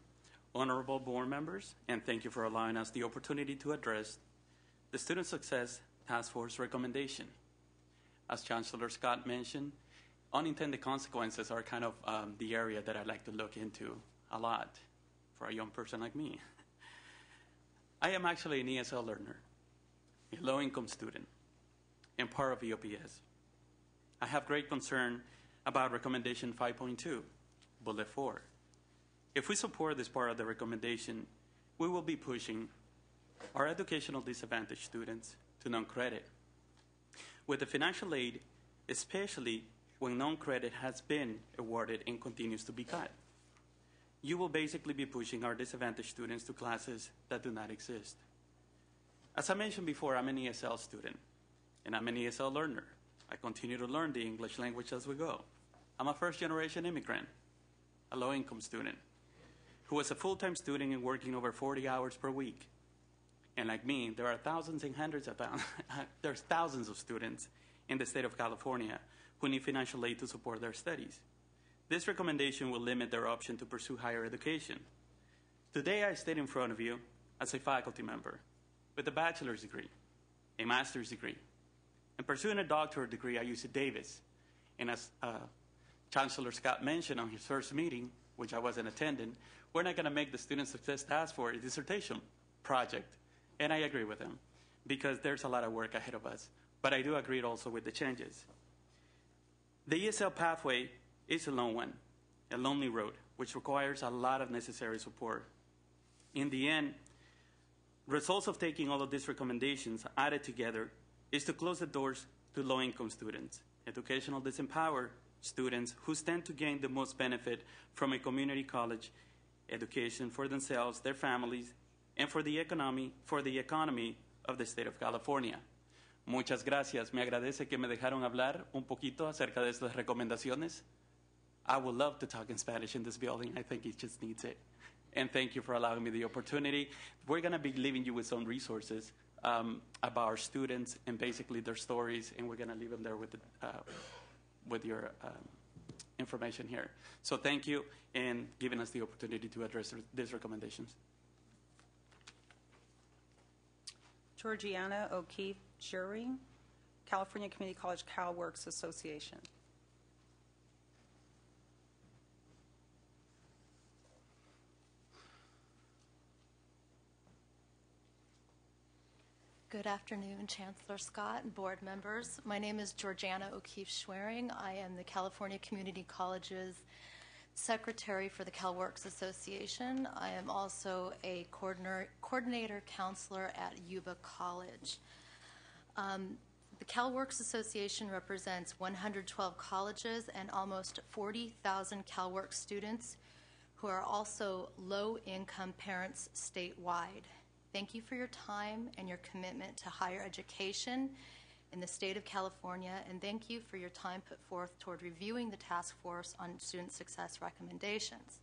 honorable board members, and thank you for allowing us the opportunity to address the Student Success Task Force recommendation. As Chancellor Scott mentioned, unintended consequences are kind of the area that I like to look into a lot for a young person like me. I am actually an ESL learner, a low-income student, and part of EOPS. I have great concern about recommendation 5.2, bullet 4. If we support this part of the recommendation, we will be pushing our educational disadvantaged students to non-credit. With the financial aid, especially when non-credit has been awarded and continues to be cut, you will basically be pushing our disadvantaged students to classes that do not exist. As I mentioned before, I'm an ESL student, and I'm an ESL learner. I continue to learn the English language as we go. I'm a first-generation immigrant, a low-income student, who was a full-time student and working over 40 hours per week. And like me, there are thousands and hundreds of there's thousands of students in the state of California who need financial aid to support their studies. This recommendation will limit their option to pursue higher education. Today, I stand in front of you as a faculty member with a bachelor's degree, a master's degree, and pursuing a doctorate degree at UC Davis. And as Chancellor Scott mentioned on his first meeting, which I wasn't attending, we're not going to make the Student Success Task Force a dissertation project. And I agree with him, because there's a lot of work ahead of us. But I do agree also with the changes. The ESL pathway is a long one, a lonely road, which requires a lot of necessary support. In the end, results of taking all of these recommendations added together is to close the doors to low-income students, educational disempowered students who stand to gain the most benefit from a community college education for themselves, their families, and for the economy of the state of California. Muchas gracias. Me agradece que me dejaron hablar un poquito acerca de estas recomendaciones. I would love to talk in Spanish in this building. I think it just needs it. And thank you for allowing me the opportunity. We're going to be leaving you with some resources about our students and basically their stories, and we're going to leave them there with your information here. So thank you, and giving us the opportunity to address these recommendations. Georgiana O'Keefe Shearing, California Community College CalWorks Association. Good afternoon, Chancellor Scott and board members. My name is Georgiana O'Keefe Schwerin. I am the California Community College's Secretary for the CalWorks Association. I am also a coordinator counselor at Yuba College. The CalWorks Association represents 112 colleges and almost 40,000 CalWorks students who are also low-income parents statewide. Thank you for your time and your commitment to higher education in the state of California, and thank you for your time put forth toward reviewing the task force on student success recommendations.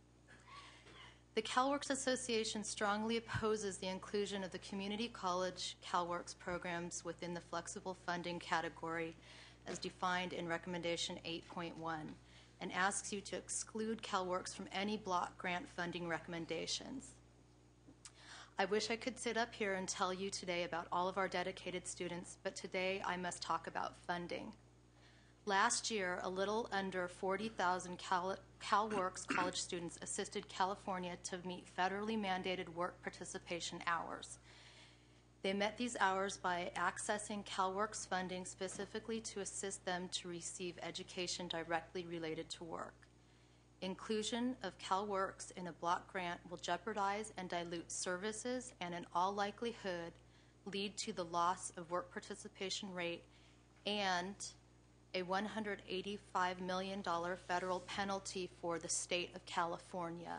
The CalWorks Association strongly opposes the inclusion of the community college CalWorks programs within the flexible funding category as defined in Recommendation 8.1 and asks you to exclude CalWorks from any block grant funding recommendations. I wish I could sit up here and tell you today about all of our dedicated students, but today I must talk about funding. Last year, a little under 40,000 CalWorks college students assisted California to meet federally mandated work participation hours. They met these hours by accessing CalWorks funding specifically to assist them to receive education directly related to work. Inclusion of CalWorks in a block grant will jeopardize and dilute services and in all likelihood lead to the loss of work participation rate and a $185 million federal penalty for the state of California.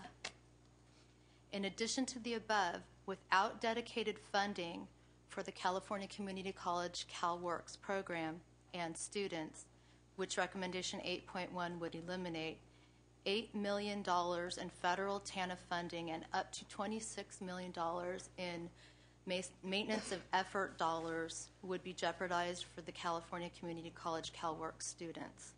In addition to the above, without dedicated funding for the California Community College CalWorks program and students, which Recommendation 8.1 would eliminate, $8 million in federal TANF funding and up to $26 million in maintenance of effort dollars would be jeopardized for the California Community College CalWorks students.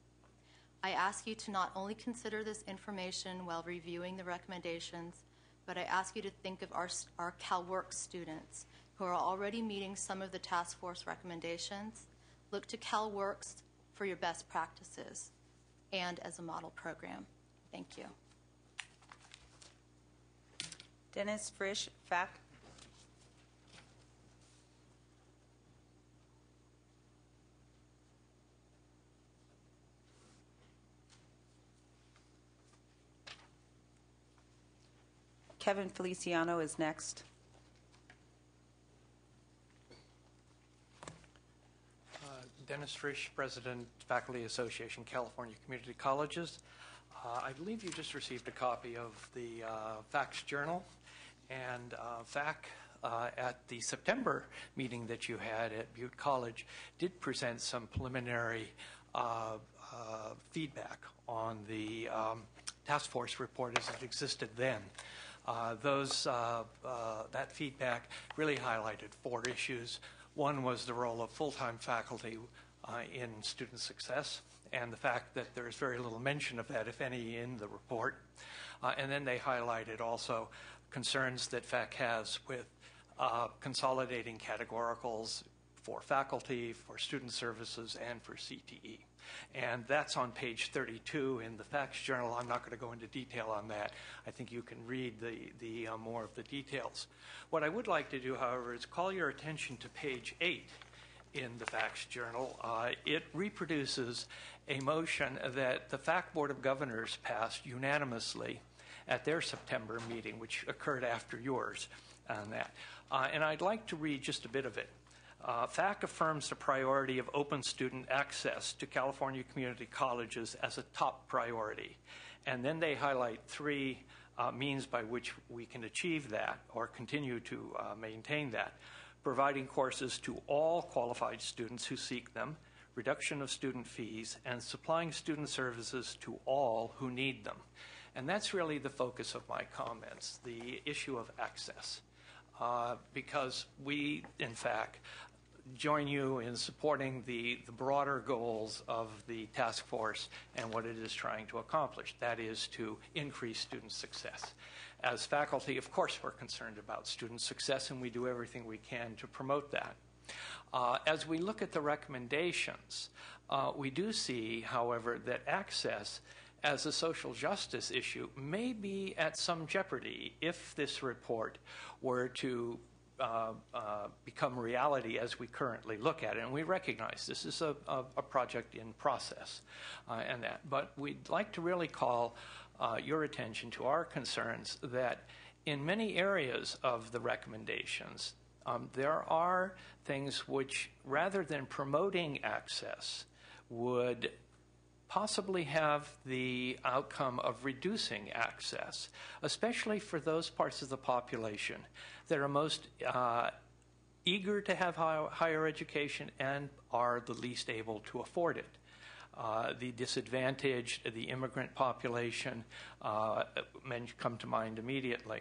I ask you to not only consider this information while reviewing the recommendations, but I ask you to think of our CalWorks students who are already meeting some of the task force recommendations. Look to CalWorks for your best practices and as a model program. Thank you. Dennis Frisch, FAC. Kevin Feliciano is next. Dennis Frisch, President, Faculty Association, California Community Colleges. I believe you just received a copy of the FACS Journal, and FAC at the September meeting that you had at Butte College did present some preliminary feedback on the task force report as it existed then. That feedback really highlighted 4 issues. One was the role of full-time faculty in student success, and the fact that there is very little mention of that, if any, in the report. And then they highlighted also concerns that FAC has with consolidating categoricals for faculty, for student services, and for CTE. And that's on page 32 in the FACS Journal. I'm not going to go into detail on that. I think you can read the more of the details. What I would like to do, however, is call your attention to page 8 in the FACS Journal. It reproduces a motion that the FAC Board of Governors passed unanimously at their September meeting, which occurred after yours on that. And I'd like to read just a bit of it. FAC affirms the priority of open student access to California community colleges as a top priority. And then they highlight 3 means by which we can achieve that or continue to maintain that. Providing courses to all qualified students who seek them, reduction of student fees, and supplying student services to all who need them. And that's really the focus of my comments, the issue of access. Because we, in fact, join you in supporting the broader goals of the task force and what it is trying to accomplish. That is to increase student success. As faculty, of course, we're concerned about student success, and we do everything we can to promote that. As we look at the recommendations, we do see, however, that access as a social justice issue may be at some jeopardy if this report were to become reality as we currently look at it. And we recognize this is a project in process and that. But we'd like to really call your attention to our concerns that in many areas of the recommendations, there are things which, rather than promoting access, would possibly have the outcome of reducing access, especially for those parts of the population that are most eager to have higher education and are the least able to afford it. the disadvantaged, the immigrant population come to mind immediately.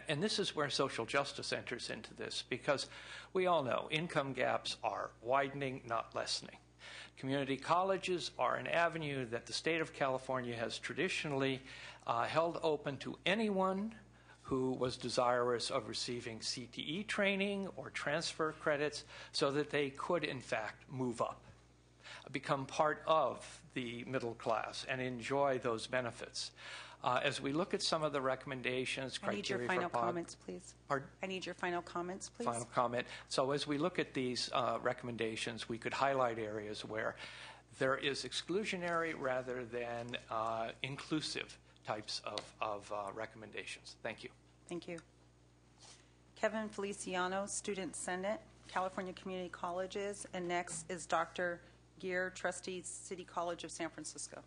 And this is where social justice enters into this, because we all know income gaps are widening, not lessening. Community colleges are an avenue that the state of California has traditionally held open to anyone who was desirous of receiving CTE training or transfer credits so that they could, in fact, move up, become part of the middle class, and enjoy those benefits. As we look at some of the recommendations, I need your final comments, please. Pardon? I need your final comments, please. Final comment. So as we look at these recommendations, we could highlight areas where there is exclusionary rather than inclusive types of recommendations. Thank you. Thank you. Kevin Feliciano, Student Senate, California Community Colleges, and next is Dr. Gear, Trustee, City College of San Francisco.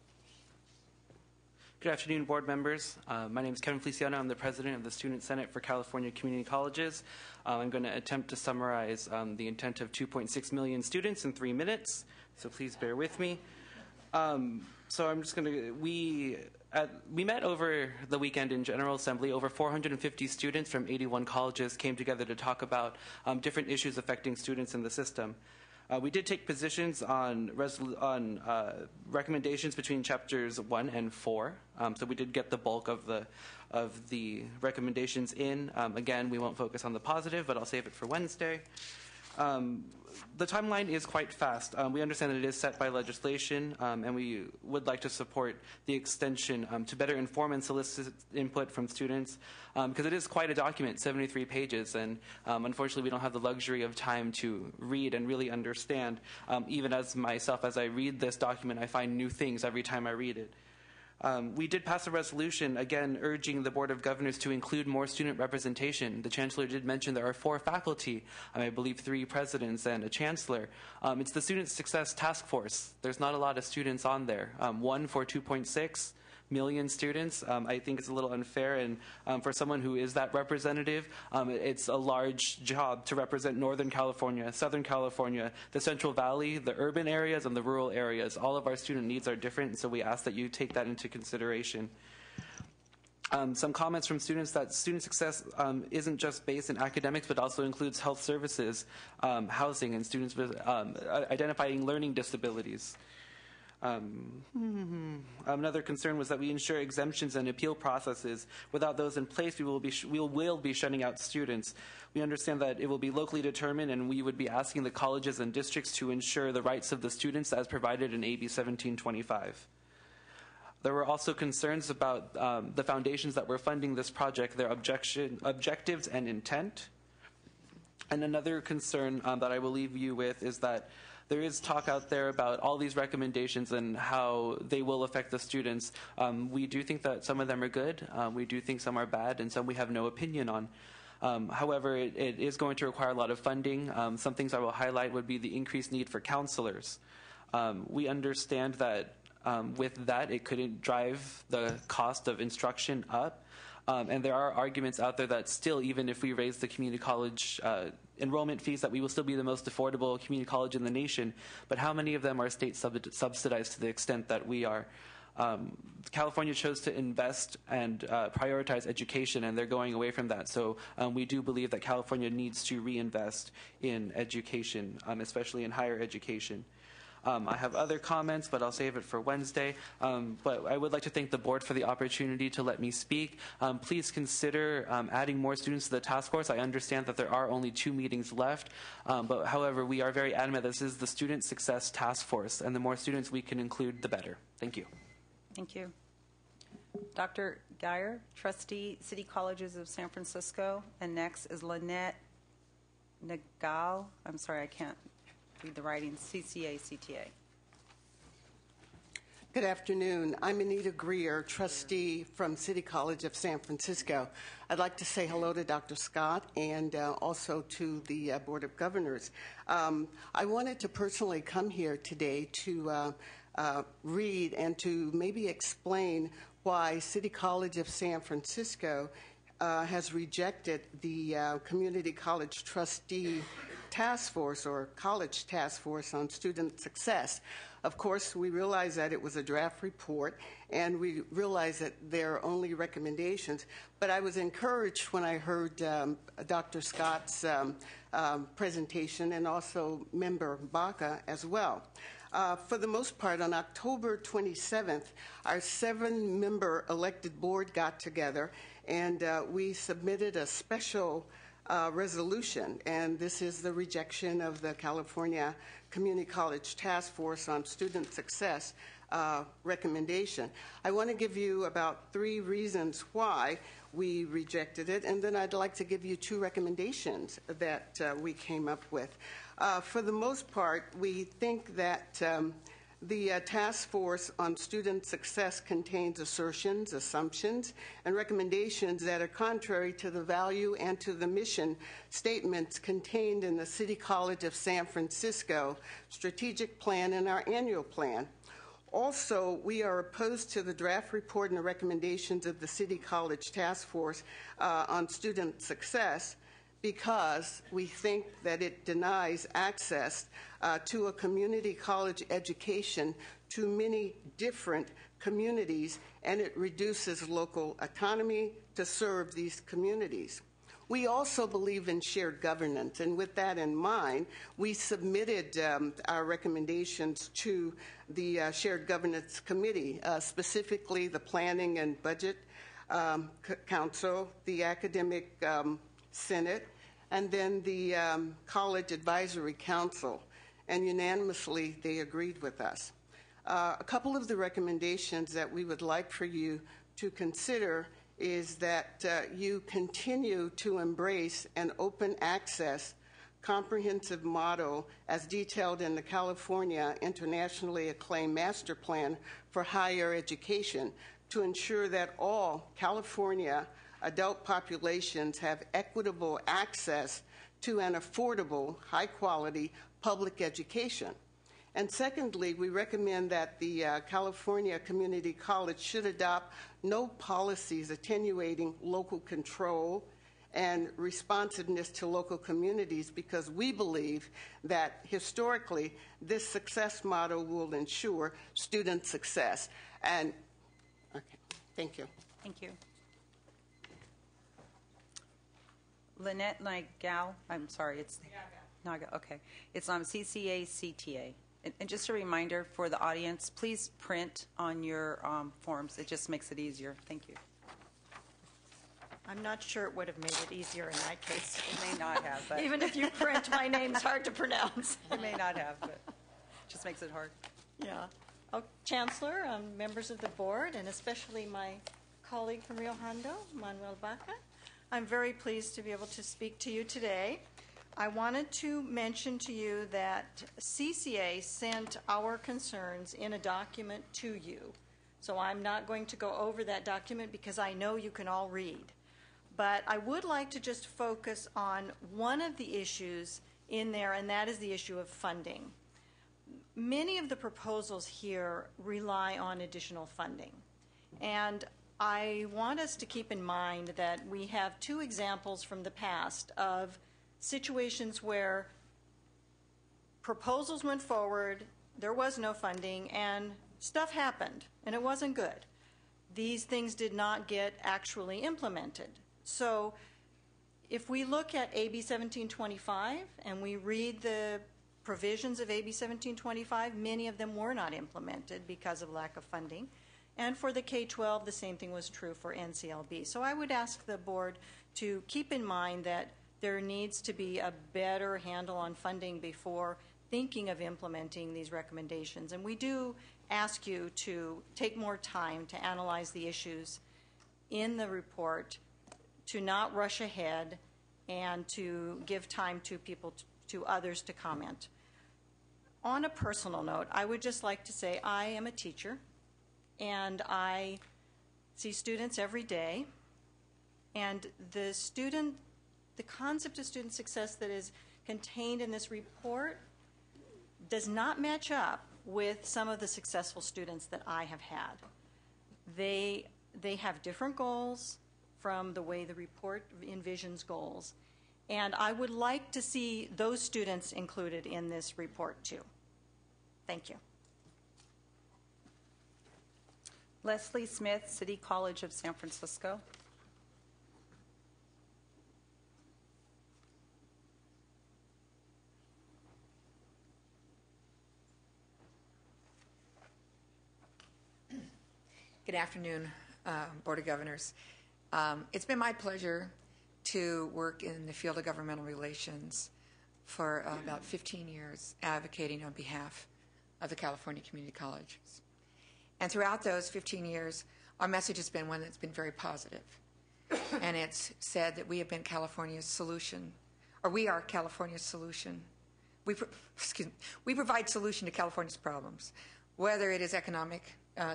Good afternoon, board members. My name is Kevin Feliciano. I'm the president of the Student Senate for California Community Colleges. I'm going to attempt to summarize the intent of 2.6 million students in 3 minutes, so please bear with me. So I'm just going to, we met over the weekend in General Assembly. Over 450 students from 81 colleges came together to talk about different issues affecting students in the system. We did take positions on recommendations between chapters 1 and 4, so we did get the bulk of the recommendations in. Again, we won't focus on the positive, but I'll save it for Wednesday. The timeline is quite fast. We understand that it is set by legislation, and we would like to support the extension to better inform and solicit input from students, because it is quite a document, 73 pages, and unfortunately we don't have the luxury of time to read and really understand. Even as myself, as I read this document, I find new things every time I read it. We did pass a resolution, again, urging the Board of Governors to include more student representation. The Chancellor did mention there are 4 faculty, I believe 3 presidents and a Chancellor. It's the Student Success Task Force. There's not a lot of students on there. 1 for 2.6 million students. I think it's a little unfair, and for someone who is that representative, it's a large job to represent Northern California, Southern California, the Central Valley, the urban areas, and the rural areas. All of our student needs are different, and so we ask that you take that into consideration. Some comments from students that student success isn't just based in academics, but also includes health services, housing, and students with identifying learning disabilities. Another concern was that we ensure exemptions and appeal processes. Without those in place, we will be shutting out students. We understand that it will be locally determined, and we would be asking the colleges and districts to ensure the rights of the students as provided in AB 1725. There were also concerns about the foundations that were funding this project, their objectives and intent. And another concern that I will leave you with is that there is talk out there about all these recommendations and how they will affect the students. We do think that some of them are good. We do think some are bad, and some we have no opinion on. However, it is going to require a lot of funding. Some things I will highlight would be the increased need for counselors. We understand that with that, it could drive the cost of instruction up. And there are arguments out there that still, even if we raise the community college enrollment fees, that we will still be the most affordable community college in the nation. But how many of them are state subsidized to the extent that we are? California chose to invest and prioritize education, and they're going away from that. So we do believe that California needs to reinvest in education, especially in higher education. I have other comments, but I'll save it for Wednesday. But I would like to thank the board for the opportunity to let me speak. Please consider adding more students to the task force. I understand that there are only 2 meetings left, but however, we are very adamant this is the Student Success Task Force, and the more students we can include, the better. Thank you. Thank you. Dr. Geyer, Trustee, City Colleges of San Francisco, and next is Lynette Nagal. I'm sorry, I can't read the writing. CCA, CTA. Good afternoon. I'm Anita Greer, trustee from City College of San Francisco. I'd like to say hello to Dr. Scott and also to the Board of Governors. I wanted to personally come here today to read and to maybe explain why City College of San Francisco has rejected the Community College Trustee Task Force or College Task Force on Student Success. Of course, we realize that it was a draft report, and we realize that there are only recommendations. But I was encouraged when I heard Dr. Scott's presentation, and also Member Baca as well. For the most part, on October 27th, our 7-member elected board got together, and we submitted a special resolution, and this is the rejection of the California Community College Task Force on Student Success recommendation. I want to give you about 3 reasons why we rejected it, and then I'd like to give you 2 recommendations that we came up with. For the most part, we think that the task force on student success contains assertions, assumptions, and recommendations that are contrary to the value and to the mission statements contained in the City College of San Francisco strategic plan and our annual plan. Also, we are opposed to the draft report and the recommendations of the City College Task Force on student success, because we think that it denies access to a community college education to many different communities, and it reduces local autonomy to serve these communities. We also believe in shared governance, and with that in mind, we submitted our recommendations to the Shared Governance Committee, specifically the Planning and Budget Council, the Academic Senate, and then the College Advisory Council, and unanimously they agreed with us. A couple of the recommendations that we would like for you to consider is that you continue to embrace an open access comprehensive model as detailed in the California internationally acclaimed master plan for higher education to ensure that all California adult populations have equitable access to an affordable, high-quality public education. And secondly, we recommend that the California Community College should adopt no policies attenuating local control and responsiveness to local communities, because we believe that historically this success model will ensure student success. And okay, thank you. Thank you. Lynette Nagal, I'm sorry, it's Naga. Okay, it's on CCA CTA. And just a reminder for the audience, please print on your forms. It just makes it easier. Thank you. I'm not sure it would have made it easier in that case. It may not have, but even if you print, my name's hard to pronounce. It may not have, but it just makes it hard. Yeah. Oh, Chancellor, members of the board, and especially my colleague from Rio Hondo, Manuel Baca, I'm very pleased to be able to speak to you today. I wanted to mention to you that CCA sent our concerns in a document to you. So I'm not going to go over that document because I know you can all read. But I would like to just focus on one of the issues in there, and that is the issue of funding. Many of the proposals here rely on additional funding. And I want us to keep in mind that we have 2 examples from the past of situations where proposals went forward, there was no funding, and stuff happened, and it wasn't good. These things did not get actually implemented. So if we look at AB 1725 and we read the provisions of AB 1725, many of them were not implemented because of lack of funding. And for the K-12, the same thing was true for NCLB. So I would ask the board to keep in mind that there needs to be a better handle on funding before thinking of implementing these recommendations. And we do ask you to take more time to analyze the issues in the report, to not rush ahead, and to give time to people, to others to comment. On a personal note, I would just like to say I am a teacher, and I see students every day, and the concept of student success that is contained in this report does not match up with some of the successful students that I have had. They have different goals from the way the report envisions goals, and I would like to see those students included in this report too. Thank you. Leslie Smith, City College of San Francisco. Good afternoon, Board of Governors. It's been my pleasure to work in the field of governmental relations for about 15 years, advocating on behalf of the California Community Colleges. And throughout those 15 years, our message has been one that's been very positive. And it's said that we have been California's solution, or we are California's solution. We provide solution to California's problems, whether it is economic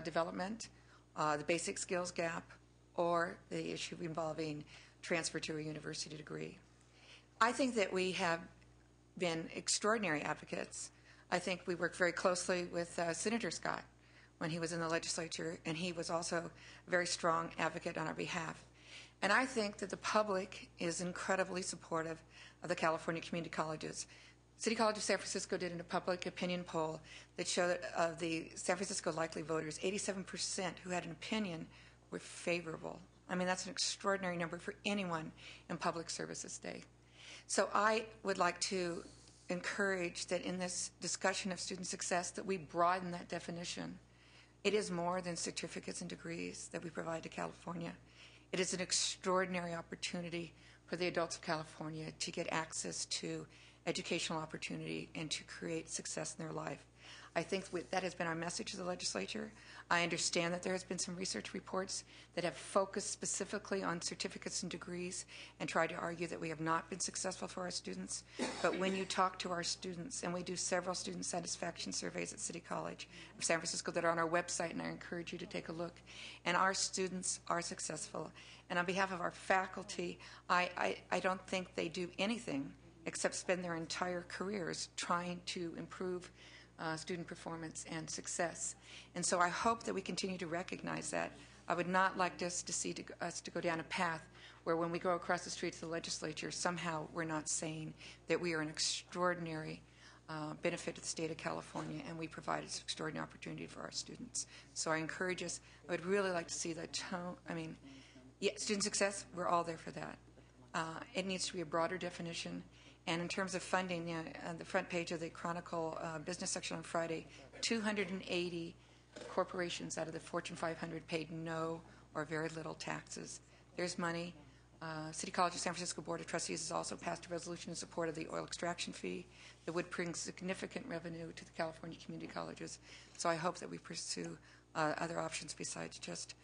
development, the basic skills gap, or the issue involving transfer to a university degree. I think that we have been extraordinary advocates. I think we worked very closely with Senator Scott when he was in the legislature, and he was also a very strong advocate on our behalf. And I think that the public is incredibly supportive of the California community colleges. City College of San Francisco did a public opinion poll that showed that of the San Francisco likely voters, 87% who had an opinion were favorable. I mean, that's an extraordinary number for anyone in public service this day. So I would like to encourage that in this discussion of student success that we broaden that definition. It is more than certificates and degrees that we provide to California. It is an extraordinary opportunity for the adults of California to get access to educational opportunity and to create success in their life. I think that has been our message to the legislature. I understand that there has been some research reports that have focused specifically on certificates and degrees and tried to argue that we have not been successful for our students. But when you talk to our students, and we do several student satisfaction surveys at City College of San Francisco that are on our website, and I encourage you to take a look, and our students are successful. And on behalf of our faculty, I don't think they do anything except spend their entire careers trying to improve student performance and success. And so I hope that we continue to recognize that. I would not like us to go down a path where when we go across the street to the legislature, somehow we're not saying that we are an extraordinary benefit to the state of California and we provide an extraordinary opportunity for our students. So I encourage us. I would really like to see the tone. I mean, yeah, student success, we're all there for that. It needs to be a broader definition. And in terms of funding, on the front page of the Chronicle business section on Friday, 280 corporations out of the Fortune 500 paid no or very little taxes. There's money. City College of San Francisco Board of Trustees has also passed a resolution in support of the oil extraction fee that would bring significant revenue to the California community colleges. So I hope that we pursue other options besides just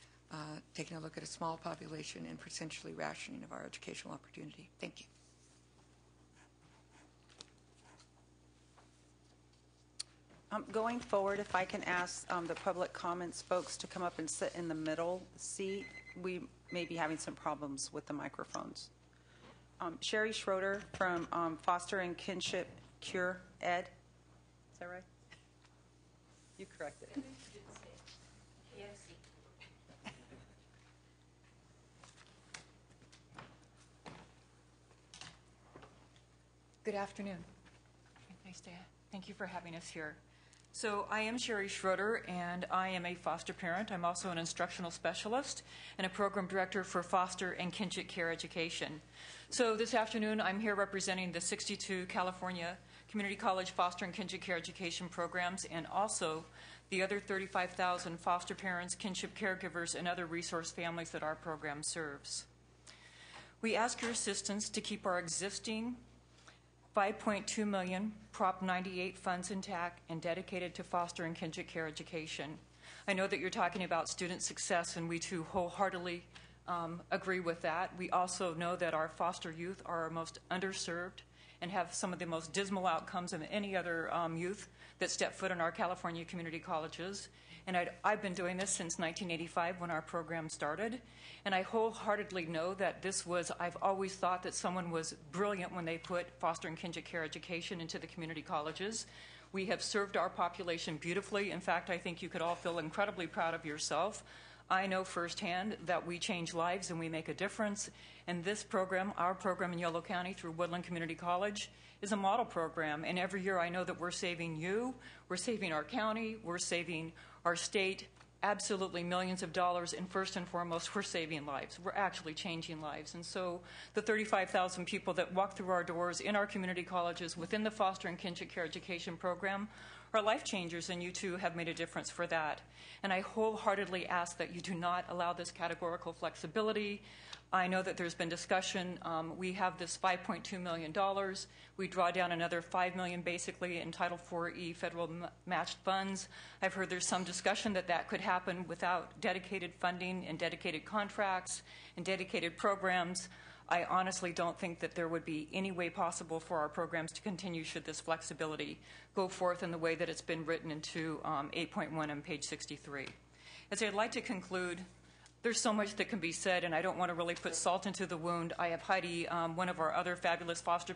taking a look at a small population and potentially rationing of our educational opportunity. Thank you. Going forward, if I can ask the public comments folks to come up and sit in the middle seat, we may be having some problems with the microphones. Sherry Schroeder from Foster and Kinship Cure Ed. Is that right? You corrected it. Good afternoon. Thank you for having us here. So I am Sherry Schroeder, and I am a foster parent. I'm also an instructional specialist and a program director for foster and kinship care education. So this afternoon, I'm here representing the 62 California Community College foster and kinship care education programs, and also the other 35,000 foster parents, kinship caregivers, and other resource families that our program serves. We ask your assistance to keep our existing $5.2 million Prop 98 funds intact and dedicated to foster and kinship care education. I know that you're talking about student success, and we too wholeheartedly agree with that. We also know that our foster youth are our most underserved and have some of the most dismal outcomes of any other youth that step foot in our California community colleges. And I've been doing this since 1985 when our program started. And I wholeheartedly know that I've always thought that someone was brilliant when they put foster and kinship care education into the community colleges. We have served our population beautifully. In fact, I think you could all feel incredibly proud of yourself. I know firsthand that we change lives and we make a difference. And this program, our program in Yolo County through Woodland Community College, is a model program. And every year I know that we're saving you, we're saving our county, we're saving our state absolutely millions of dollars, and first and foremost, we're saving lives. We're actually changing lives. And so the 35,000 people that walk through our doors in our community colleges within the foster and kinship care education program are life changers, and you too have made a difference for that. And I wholeheartedly ask that you do not allow this categorical flexibility. I know that there's been discussion. We have this $5.2 million. We draw down another $5 million basically in Title IV-E federal matched funds. I've heard there's some discussion that that could happen without dedicated funding and dedicated contracts and dedicated programs. I honestly don't think that there would be any way possible for our programs to continue should this flexibility go forth in the way that it's been written into 8.1 on page 63. As I'd like to conclude, there's so much that can be said, and I don't want to really put salt into the wound. I have Heidi, one of our other fabulous foster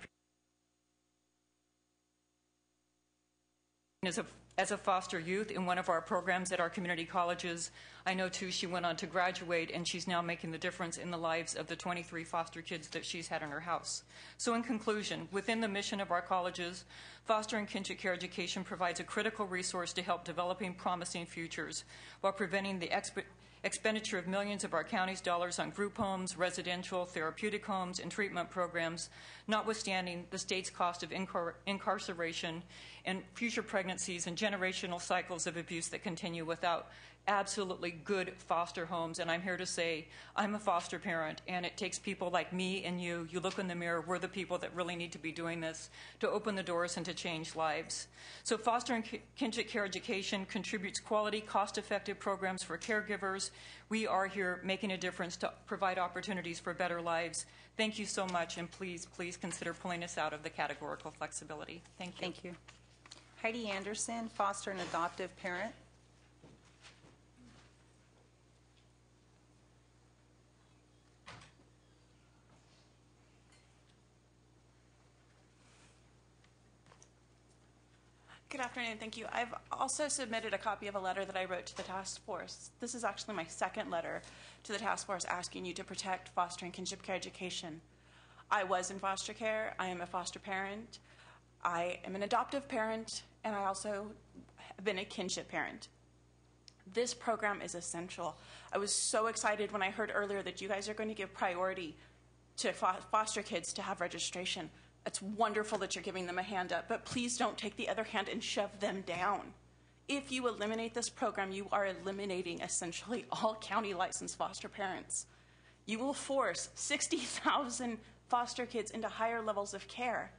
as a foster youth in one of our programs at our community colleges. I know, too, she went on to graduate, and she's now making the difference in the lives of the 23 foster kids that she's had in her house. So in conclusion, within the mission of our colleges, foster and kinship care education provides a critical resource to help developing promising futures while preventing the expenditure of millions of our county's dollars on group homes, residential, therapeutic homes, and treatment programs, notwithstanding the state's cost of incarceration and future pregnancies and generational cycles of abuse that continue without absolutely good foster homes. And I'm here to say I'm a foster parent, and it takes people like me and you look in the mirror, we're the people that really need to be doing this to open the doors and to change lives. So foster and kinship care education contributes quality, cost-effective programs for caregivers. We are here making a difference to provide opportunities for better lives. Thank you so much, and please, please consider pulling us out of the categorical flexibility. Thank you. Thank you. Heidi Anderson, foster and adoptive parent. Good afternoon, thank you. I've also submitted a copy of a letter that I wrote to the task force. This is actually my second letter to the task force asking you to protect foster and kinship care education. I was in foster care. I am a foster parent. I am an adoptive parent, and I also have been a kinship parent. This program is essential. I was so excited when I heard earlier that you guys are going to give priority to foster kids to have registration. It's wonderful that you're giving them a hand up, but please don't take the other hand and shove them down. If you eliminate this program, you are eliminating essentially all county licensed foster parents. You will force 60,000 foster kids into higher levels of care.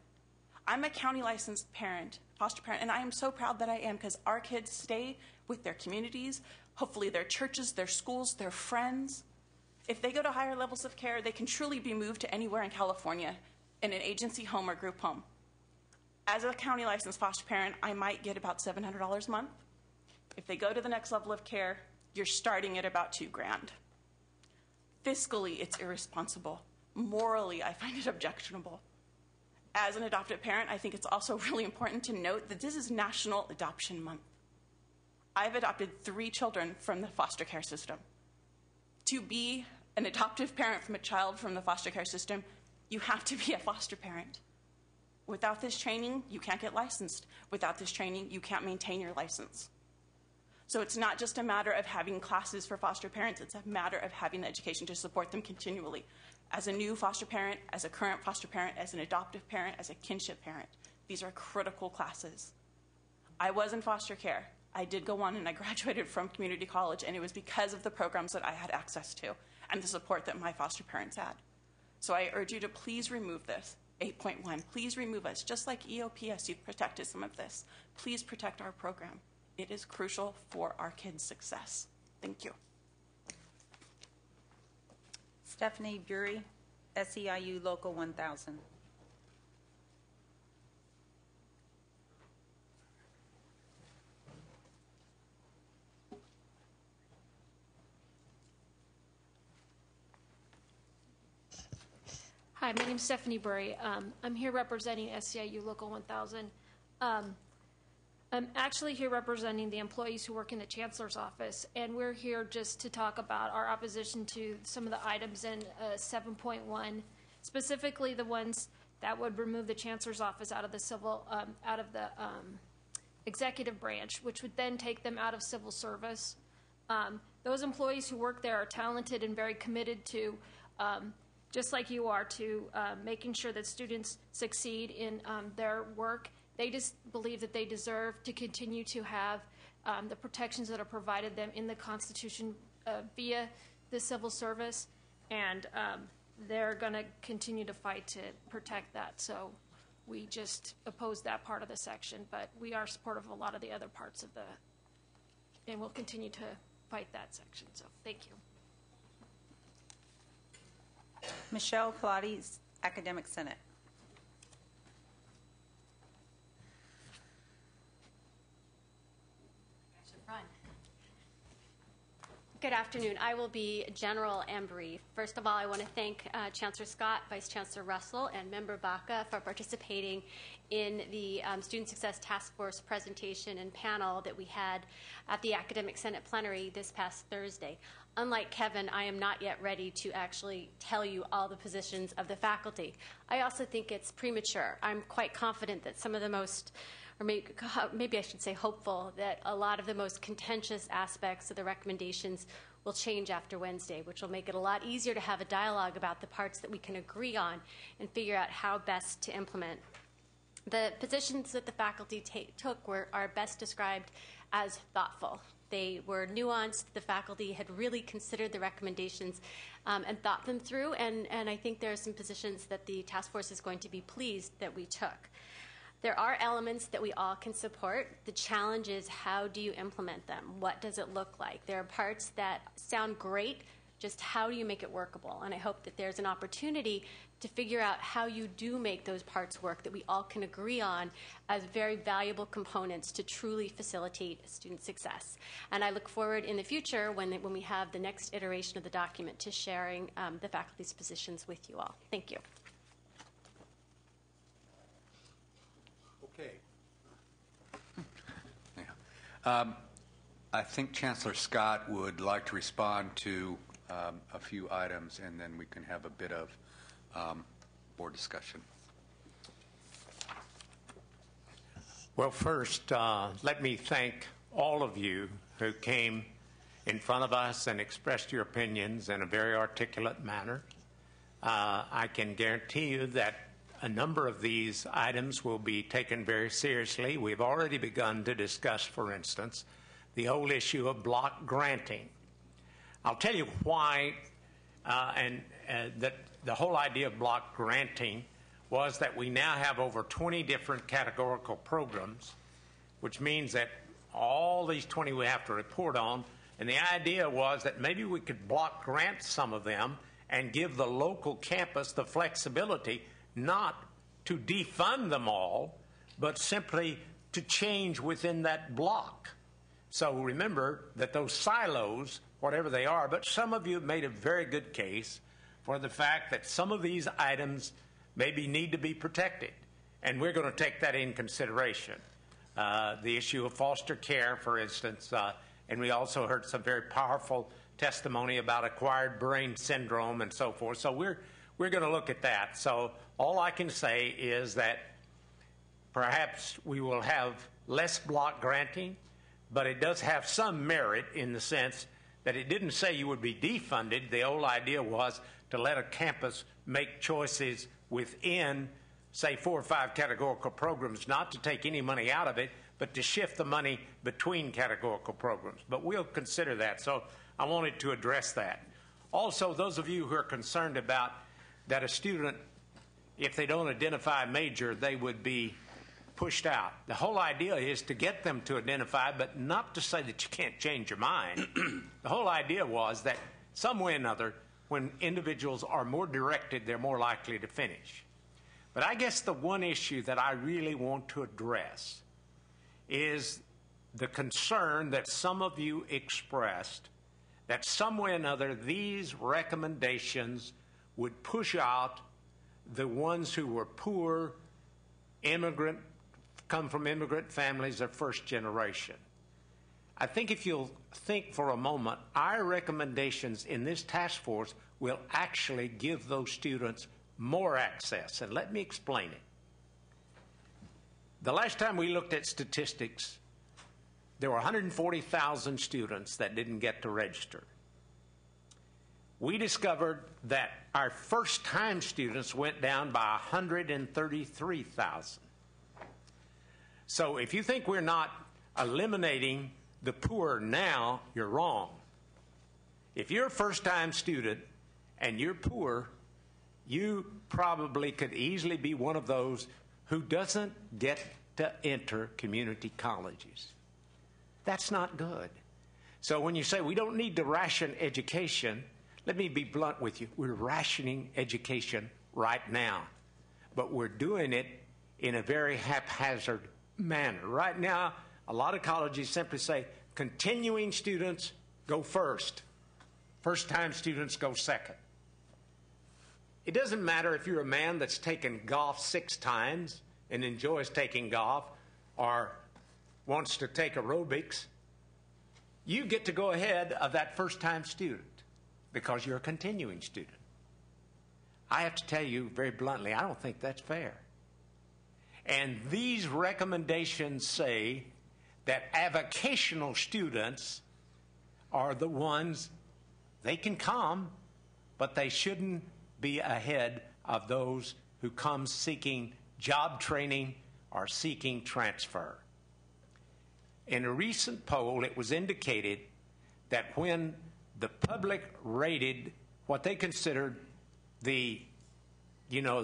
I'm a county licensed parent, foster parent, and I am so proud that I am, because our kids stay with their communities, hopefully their churches, their schools, their friends. If they go to higher levels of care, they can truly be moved to anywhere in California in an agency home or group home. As a county licensed foster parent, I might get about $700 a month. If they go to the next level of care, you're starting at about $2,000. Fiscally, it's irresponsible. Morally, I find it objectionable. As an adoptive parent, I think it's also really important to note that this is National Adoption Month. I've adopted 3 children from the foster care system. To be an adoptive parent from a child from the foster care system, you have to be a foster parent. Without this training, you can't get licensed. Without this training, you can't maintain your license. So it's not just a matter of having classes for foster parents, it's a matter of having the education to support them continually. As a new foster parent, as a current foster parent, as an adoptive parent, as a kinship parent, these are critical classes. I was in foster care. I did go on and I graduated from community college, and it was because of the programs that I had access to and the support that my foster parents had. So I urge you to please remove this, 8.1. Please remove us. Just like EOPS, you've protected some of this. Please protect our program. It is crucial for our kids' success. Thank you. Stephanie Bury, SEIU Local 1000. Hi, my name is Stephanie Bury. I'm here representing SEIU Local 1000. I'm actually here representing the employees who work in the Chancellor's office, and we're here just to talk about our opposition to some of the items in 7.1, specifically the ones that would remove the Chancellor's office out of the executive branch, which would then take them out of civil service. Those employees who work there are talented and very committed to, just like you are, to making sure that students succeed in their work. They just believe that they deserve to continue to have the protections that are provided them in the Constitution via the civil service, and they're going to continue to fight to protect that. So we just oppose that part of the section, but we are supportive of a lot of the other parts of and we'll continue to fight that section. So thank you. Michelle Pilates, Academic Senate. Good afternoon. I will be general and brief. First of all, I want to thank Chancellor Scott, Vice Chancellor Russell, and Member Baca for participating in the Student Success Task Force presentation and panel that we had at the Academic Senate plenary this past Thursday. Unlike Kevin, I am not yet ready to actually tell you all the positions of the faculty. I also think it's premature. I'm quite confident that some of the most, or maybe I should say hopeful, that a lot of the most contentious aspects of the recommendations will change after Wednesday, which will make it a lot easier to have a dialogue about the parts that we can agree on and figure out how best to implement. The positions that the faculty took are best described as thoughtful. They were nuanced. The faculty had really considered the recommendations and thought them through, and I think there are some positions that the task force is going to be pleased that we took. There are elements that we all can support. The challenge is, how do you implement them? What does it look like? There are parts that sound great, just how do you make it workable? And I hope that there's an opportunity to figure out how you do make those parts work that we all can agree on as very valuable components to truly facilitate student success. And I look forward in the future, when we have the next iteration of the document, to sharing the faculty's positions with you all. Thank you. Okay. Yeah. I think Chancellor Scott would like to respond to a few items, and then we can have a bit of board discussion. Well, first, let me thank all of you who came in front of us and expressed your opinions in a very articulate manner. I can guarantee you that a number of these items will be taken very seriously. We've already begun to discuss, for instance, the whole issue of block granting. I'll tell you why, that the whole idea of block granting was that we now have over 20 different categorical programs, which means that all these 20 we have to report on, and the idea was that maybe we could block grant some of them and give the local campus the flexibility not to defund them all, but simply to change within that block. So remember that those silos, whatever they are, but some of you have made a very good case for the fact that some of these items maybe need to be protected, and we're going to take that in consideration. The issue of foster care, for instance, and we also heard some very powerful testimony about acquired brain syndrome and so forth. So we're going to look at that. So all I can say is that perhaps we will have less block granting, but it does have some merit in the sense that it didn't say you would be defunded. The whole idea was to let a campus make choices within, say, 4 or 5 categorical programs, not to take any money out of it, but to shift the money between categorical programs. But we'll consider that. So I wanted to address that. Also, those of you who are concerned about that a student, if they don't identify a major, they would be pushed out. The whole idea is to get them to identify, but not to say that you can't change your mind. The whole idea was that some way or another, when individuals are more directed, they're more likely to finish. But I guess the one issue that I really want to address is the concern that some of you expressed that some way or another these recommendations would push out the ones who were poor, immigrant, come from immigrant families or first generation. I think if you'll think for a moment, our recommendations in this task force will actually give those students more access. And let me explain it. The last time we looked at statistics, there were 140,000 students that didn't get to register. We discovered that our first-time students went down by 133,000. So if you think we're not eliminating the poor now, you're wrong. If you're a first-time student and you're poor, you probably could easily be one of those who doesn't get to enter community colleges. That's not good. So when you say we don't need to ration education, let me be blunt with you. We're rationing education right now, but we're doing it in a very haphazard manner. Right now, a lot of colleges simply say continuing students go first, first-time students go second. It doesn't matter if you're a man that's taken golf 6 times and enjoys taking golf or wants to take aerobics. You get to go ahead of that first-time student because you're a continuing student. I have to tell you very bluntly, I don't think that's fair. And these recommendations say that avocational students are the ones, they can come, but they shouldn't be ahead of those who come seeking job training or seeking transfer. In a recent poll, it was indicated that when the public rated what they considered the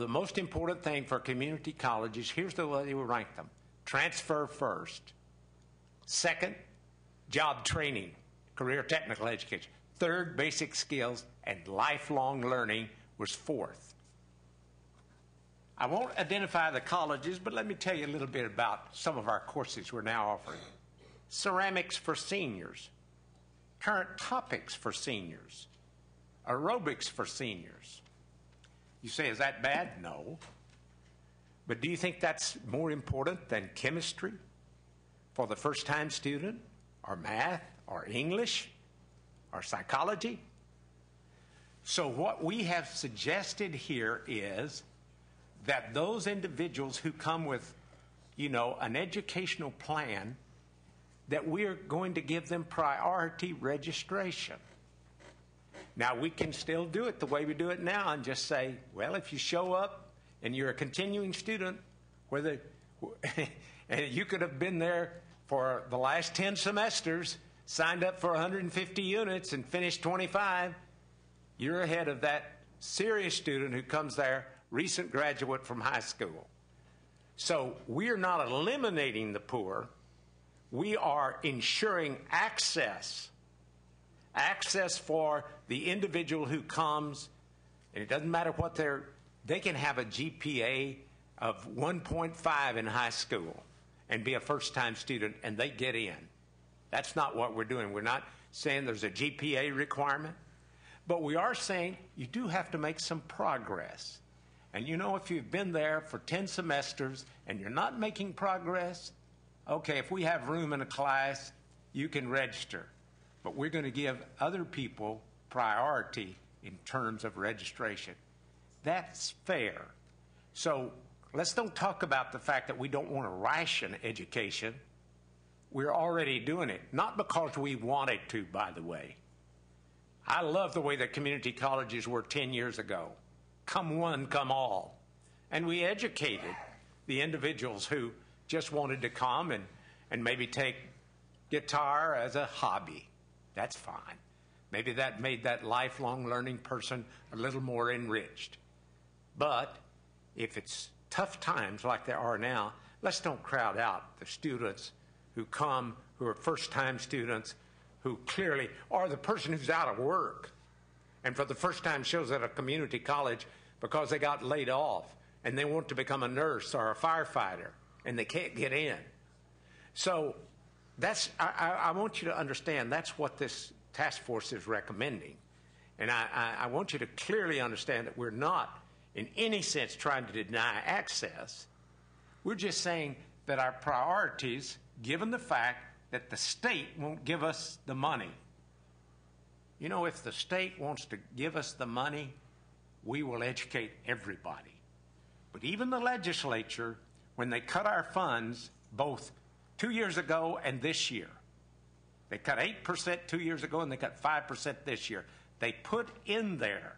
most important thing for community colleges, here's the way they would rank them. Transfer first. Second, job training, career technical education. Third, basic skills, and lifelong learning was fourth. I won't identify the colleges, but let me tell you a little bit about some of our courses we're now offering. Ceramics for seniors, current topics for seniors, aerobics for seniors. You say, is that bad? No. But do you think that's more important than chemistry for the first-time student, or math, or English, or psychology? So what we have suggested here is that those individuals who come with, an educational plan, that we are going to give them priority registration. Now, we can still do it the way we do it now and just say, well, if you show up and you're a continuing student, and you could have been there for the last 10 semesters, signed up for 150 units and finished 25, you're ahead of that serious student who comes there, recent graduate from high school. So we're not eliminating the poor. We are ensuring access for the individual who comes, and it doesn't matter what they can have a GPA of 1.5 in high school and be a first-time student, and they get in. That's not what we're doing. We're not saying there's a GPA requirement, but we are saying you do have to make some progress. And if you've been there for 10 semesters and you're not making progress, okay, if we have room in a class, you can register. But we're going to give other people priority in terms of registration. That's fair. So let's don't talk about the fact that we don't want to ration education. We're already doing it, not because we wanted to, by the way. I love the way that community colleges were 10 years ago. Come one, come all. And we educated the individuals who just wanted to come and maybe take guitar as a hobby. That's fine. Maybe that made that lifelong learning person a little more enriched. But if it's tough times like there are now, let's don't crowd out the students who come, who are first-time students, who clearly are the person who's out of work and for the first time shows at a community college because they got laid off and they want to become a nurse or a firefighter and they can't get in. So I want you to understand that's what this task force is recommending. And I want you to clearly understand that we're not in any sense trying to deny access. We're just saying that our priorities, given the fact that the state won't give us the money. If the state wants to give us the money, we will educate everybody. But even the legislature, when they cut our funds, both 2 years ago and this year, They cut 8% 2 years ago, and they cut 5% this year. They put in there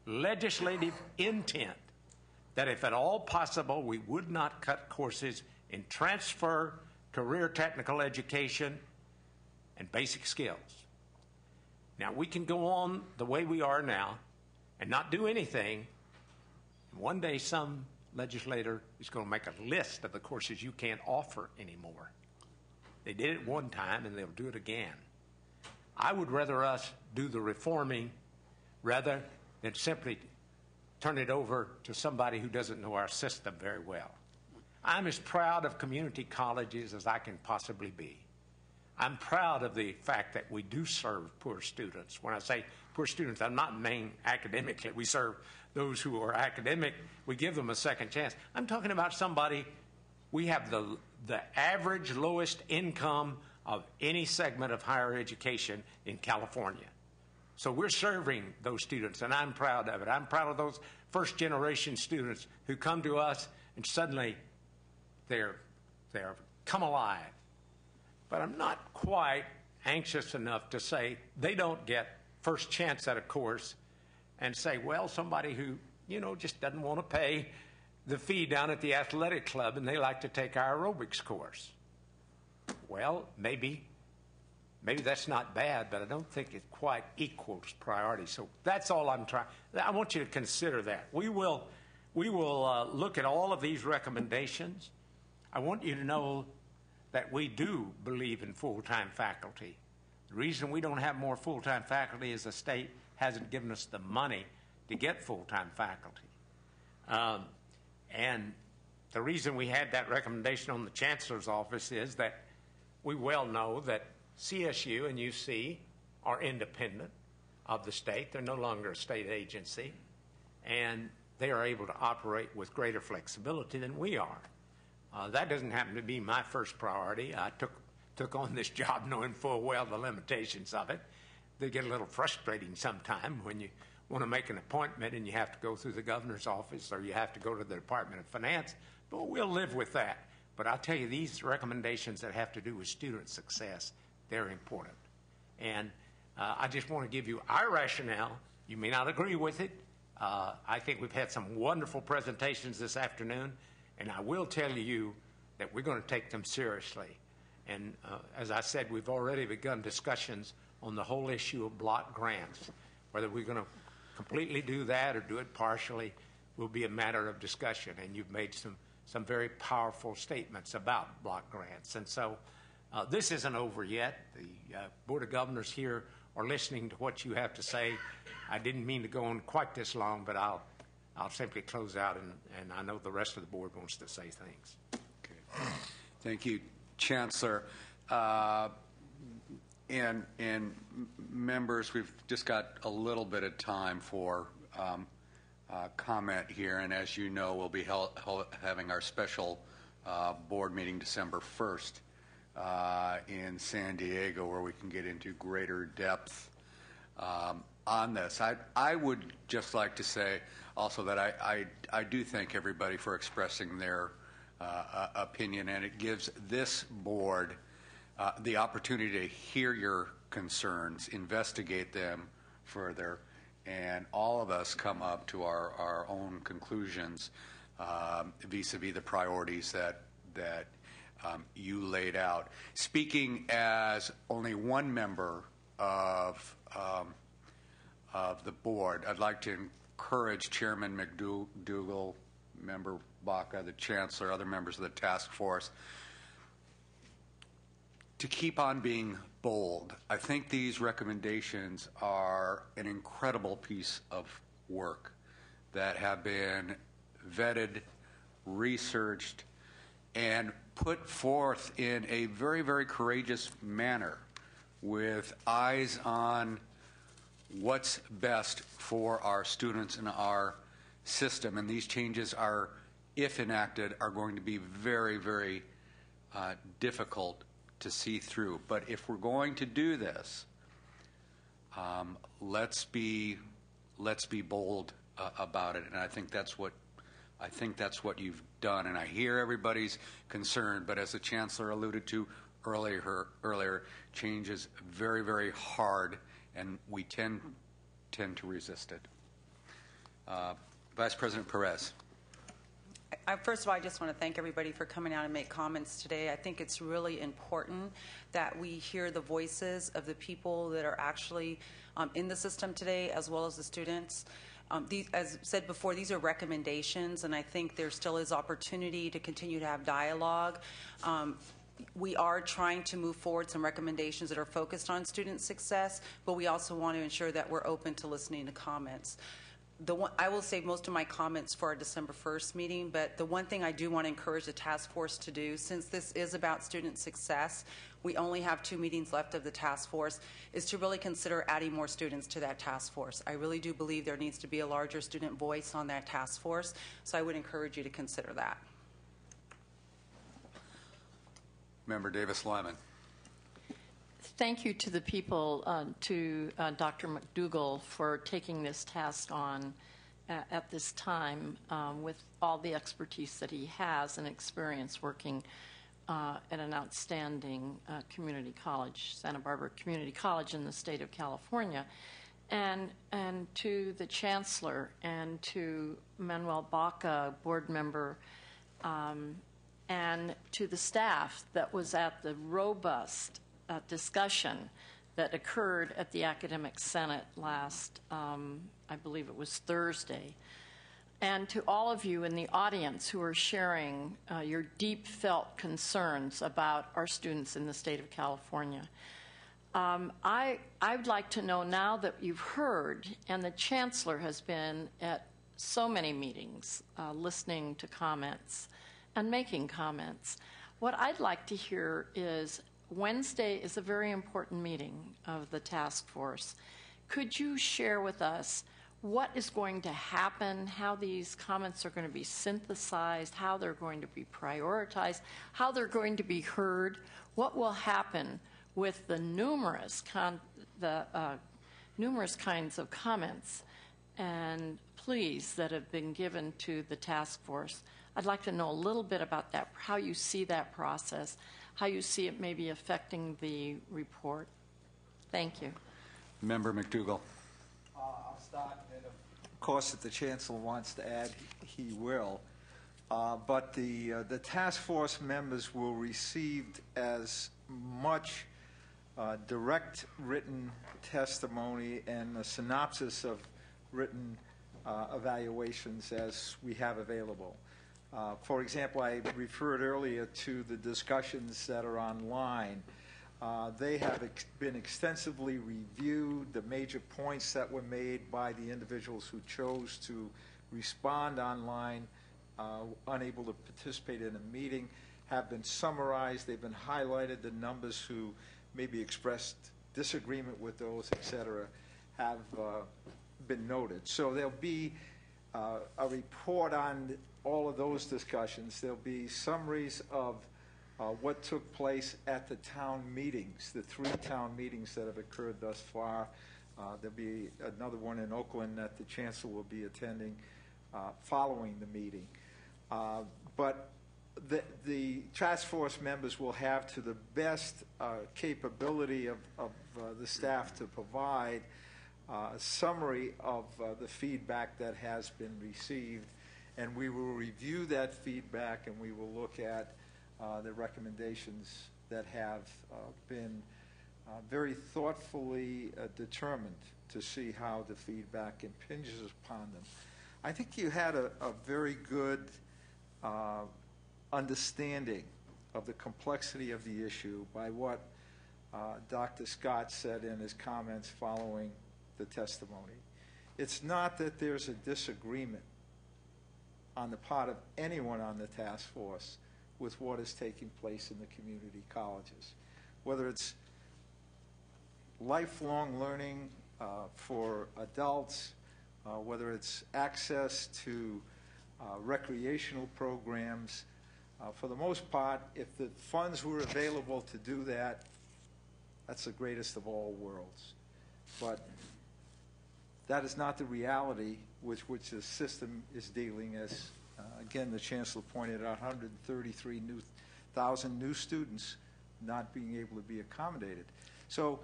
legislative intent that if at all possible, we would not cut courses in transfer, career technical education, and basic skills. Now, we can go on the way we are now and not do anything. And one day, some legislator is going to make a list of the courses you can't offer anymore. They did it one time, and they'll do it again. I would rather us do the reforming rather than simply turn it over to somebody who doesn't know our system very well. I'm as proud of community colleges as I can possibly be. I'm proud of the fact that we do serve poor students. When I say poor students, I'm not meaning academically. We serve those who are academic. We give them a second chance. I'm talking about somebody, we have the average lowest income of any segment of higher education in California. So we're serving those students, and I'm proud of it. I'm proud of those first-generation students who come to us and suddenly they're come alive. But I'm not quite anxious enough to say they don't get first chance at a course and say, well, somebody who, just doesn't want to pay the fee down at the athletic club and they like to take our aerobics course. Well, maybe that's not bad, but I don't think it quite equals priority. So that's all I'm trying. I want you to consider that. We will look at all of these recommendations. I want you to know that we do believe in full-time faculty. The reason we don't have more full-time faculty is the state hasn't given us the money to get full-time faculty. And the reason we had that recommendation on the Chancellor's office is that we well know that CSU and UC are independent of the state. They're no longer a state agency, and they are able to operate with greater flexibility than we are. That doesn't happen to be my first priority. I took on this job knowing full well the limitations of it. They get a little frustrating sometime when you want to make an appointment and you have to go through the governor's office or you have to go to the Department of Finance, but we'll live with that. But I'll tell you, these recommendations that have to do with student success, they're important. And I just want to give you our rationale. You may not agree with it. I think we've had some wonderful presentations this afternoon, and I will tell you that we're going to take them seriously. And as I said, we've already begun discussions on the whole issue of block grants. Whether we're going to completely do that or do it partially will be a matter of discussion. And you've made some very powerful statements about block grants. And so this isn't over yet. The Board of Governors here are listening to what you have to say. I didn't mean to go on quite this long, but I'll simply close out, and I know the rest of the board wants to say things. Okay. Thank you, Chancellor. And members, we've just got a little bit of time for comment here, and as you know, we'll be having our special board meeting December 1st in San Diego, where we can get into greater depth on this. I would just like to say also that I do thank everybody for expressing their opinion, and it gives this board the opportunity to hear your concerns, investigate them further, and all of us come up to our own conclusions vis-a-vis the priorities that you laid out. Speaking as only one member of the board, I'd like to encourage Chairman McDougall, Member Baca, the Chancellor, other members of the task force, to keep on being bold. I think these recommendations are an incredible piece of work that have been vetted, researched, and put forth in a very, very courageous manner with eyes on what's best for our students and our system. And these changes are, if enacted, are going to be very, very difficult to see through. But if we're going to do this, let's be bold about it. And I think that's what you've done. And I hear everybody's concern, but as the Chancellor alluded to earlier, change is very, very hard, and we tend to resist it. Vice President Perez. First of all, I just want to thank everybody for coming out and make comments today. I think it's really important that we hear the voices of the people that are actually in the system today, as well as the students. As said before, these are recommendations, and I think there still is opportunity to continue to have dialogue. We are trying to move forward some recommendations that are focused on student success, but we also want to ensure that we're open to listening to comments. I will save most of my comments for our December 1st meeting, but the one thing I do want to encourage the task force to do, since this is about student success, we only have 2 meetings left of the task force, is to really consider adding more students to that task force. I really do believe there needs to be a larger student voice on that task force, so I would encourage you to consider that. Member Davis-Lyman. Thank you to the people, to Dr. McDougall for taking this task on at this time with all the expertise that he has and experience working at an outstanding community college, Santa Barbara Community College in the state of California. And to the Chancellor and to Manuel Baca, board member, and to the staff that was at the robust discussion that occurred at the Academic Senate last, I believe it was Thursday, and to all of you in the audience who are sharing your deep felt concerns about our students in the state of California. I'd like to know, now that you've heard, and the Chancellor has been at so many meetings listening to comments and making comments, what I'd like to hear is, Wednesday is a very important meeting of the task force. Could you share with us what is going to happen, how these comments are going to be synthesized, how they're going to be prioritized, how they're going to be heard, what will happen with the numerous kinds of comments and pleas that have been given to the task force? I'd like to know a little bit about that, how you see that process, how you see it maybe affecting the report. Thank you. Member McDougall. I'll start, and of course, if the Chancellor wants to add, he will. But the task force members will receive as much direct written testimony and a synopsis of written evaluations as we have available. For example, I referred earlier to the discussions that are online. They have been extensively reviewed. The major points that were made by the individuals who chose to respond online, unable to participate in a meeting, have been summarized. They've been highlighted. The numbers who maybe expressed disagreement with those, et cetera, have been noted. So there'll be a report on all of those discussions. There'll be summaries of what took place at the town meetings, the 3 town meetings that have occurred thus far. There'll be another one in Oakland that the Chancellor will be attending following the meeting. But the task force members will have, to the best capability of the staff, to provide a summary of the feedback that has been received, and we will review that feedback and we will look at the recommendations that have been very thoughtfully determined to see how the feedback impinges upon them. I think you had a very good understanding of the complexity of the issue by what Dr. Scott said in his comments following the testimony. It's not that there's a disagreement on the part of anyone on the task force with what is taking place in the community colleges. Whether it's lifelong learning for adults, whether it's access to recreational programs, for the most part, if the funds were available to do that, that's the greatest of all worlds. But that is not the reality with which the system is dealing, as again the Chancellor pointed out, 133,000 new students not being able to be accommodated. So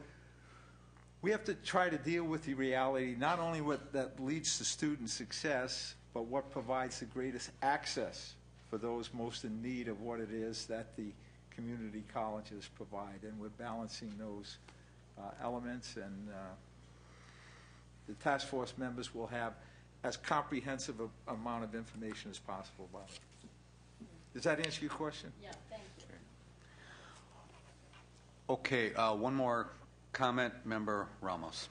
we have to try to deal with the reality, not only what that leads to student success, but what provides the greatest access for those most in need of what it is that the community colleges provide. And we're balancing those elements, and the task force members will have as comprehensive amount of information as possible about it. Does that answer your question? Yeah, thank you. Okay, one more comment, Member Ramos.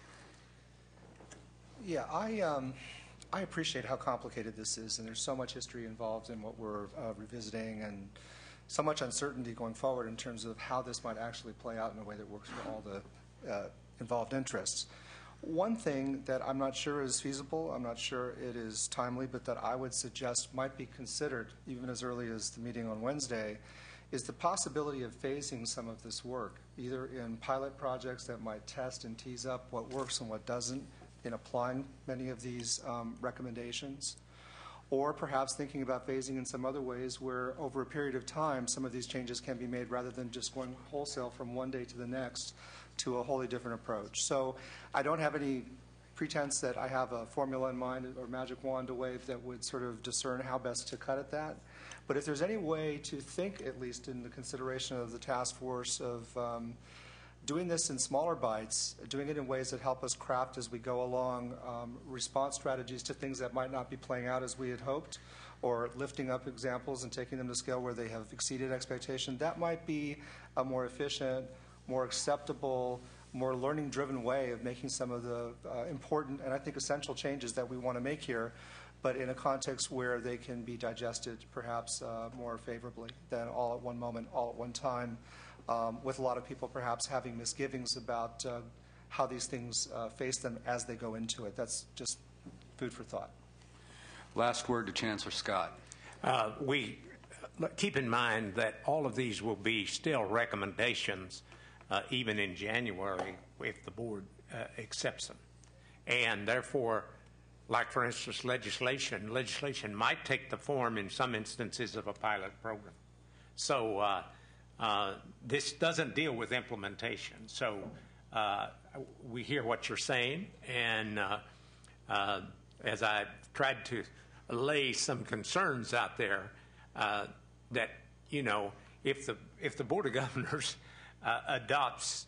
Yeah, I appreciate how complicated this is, and there's so much history involved in what we're revisiting, and so much uncertainty going forward in terms of how this might actually play out in a way that works for all the involved interests. One thing that I'm not sure is feasible, I'm not sure it is timely, but that I would suggest might be considered even as early as the meeting on Wednesday, is the possibility of phasing some of this work, either in pilot projects that might test and tease up what works and what doesn't in applying many of these recommendations, or perhaps thinking about phasing in some other ways where over a period of time some of these changes can be made rather than just going wholesale from one day to the next to a wholly different approach. So I don't have any pretense that I have a formula in mind or magic wand to wave that would sort of discern how best to cut at that. But if there's any way to think, at least in the consideration of the task force, of doing this in smaller bites, doing it in ways that help us craft as we go along response strategies to things that might not be playing out as we had hoped, or lifting up examples and taking them to scale where they have exceeded expectation, that might be a more efficient, more acceptable, more learning-driven way of making some of the important and I think essential changes that we want to make here, but in a context where they can be digested perhaps more favorably than all at one moment, all at one time, with a lot of people perhaps having misgivings about how these things face them as they go into it. That's just food for thought. Last word to Chancellor Scott. We keep in mind that all of these will be still recommendations even in January if the board accepts them. And therefore, like for instance legislation might take the form in some instances of a pilot program. So this doesn't deal with implementation. So we hear what you're saying, and as I tried to lay some concerns out there, that, you know, if the Board of Governors adopts,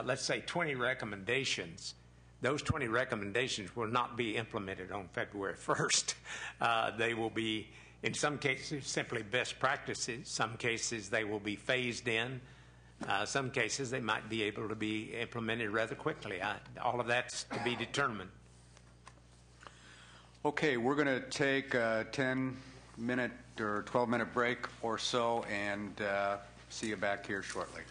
let's say, 20 recommendations, those 20 recommendations will not be implemented on February 1st. They will be, in some cases, simply best practices. Some cases, they will be phased in. Some cases, they might be able to be implemented rather quickly. All of that's to be determined. Okay, we're going to take a 10-minute or 12-minute break or so and see you back here shortly.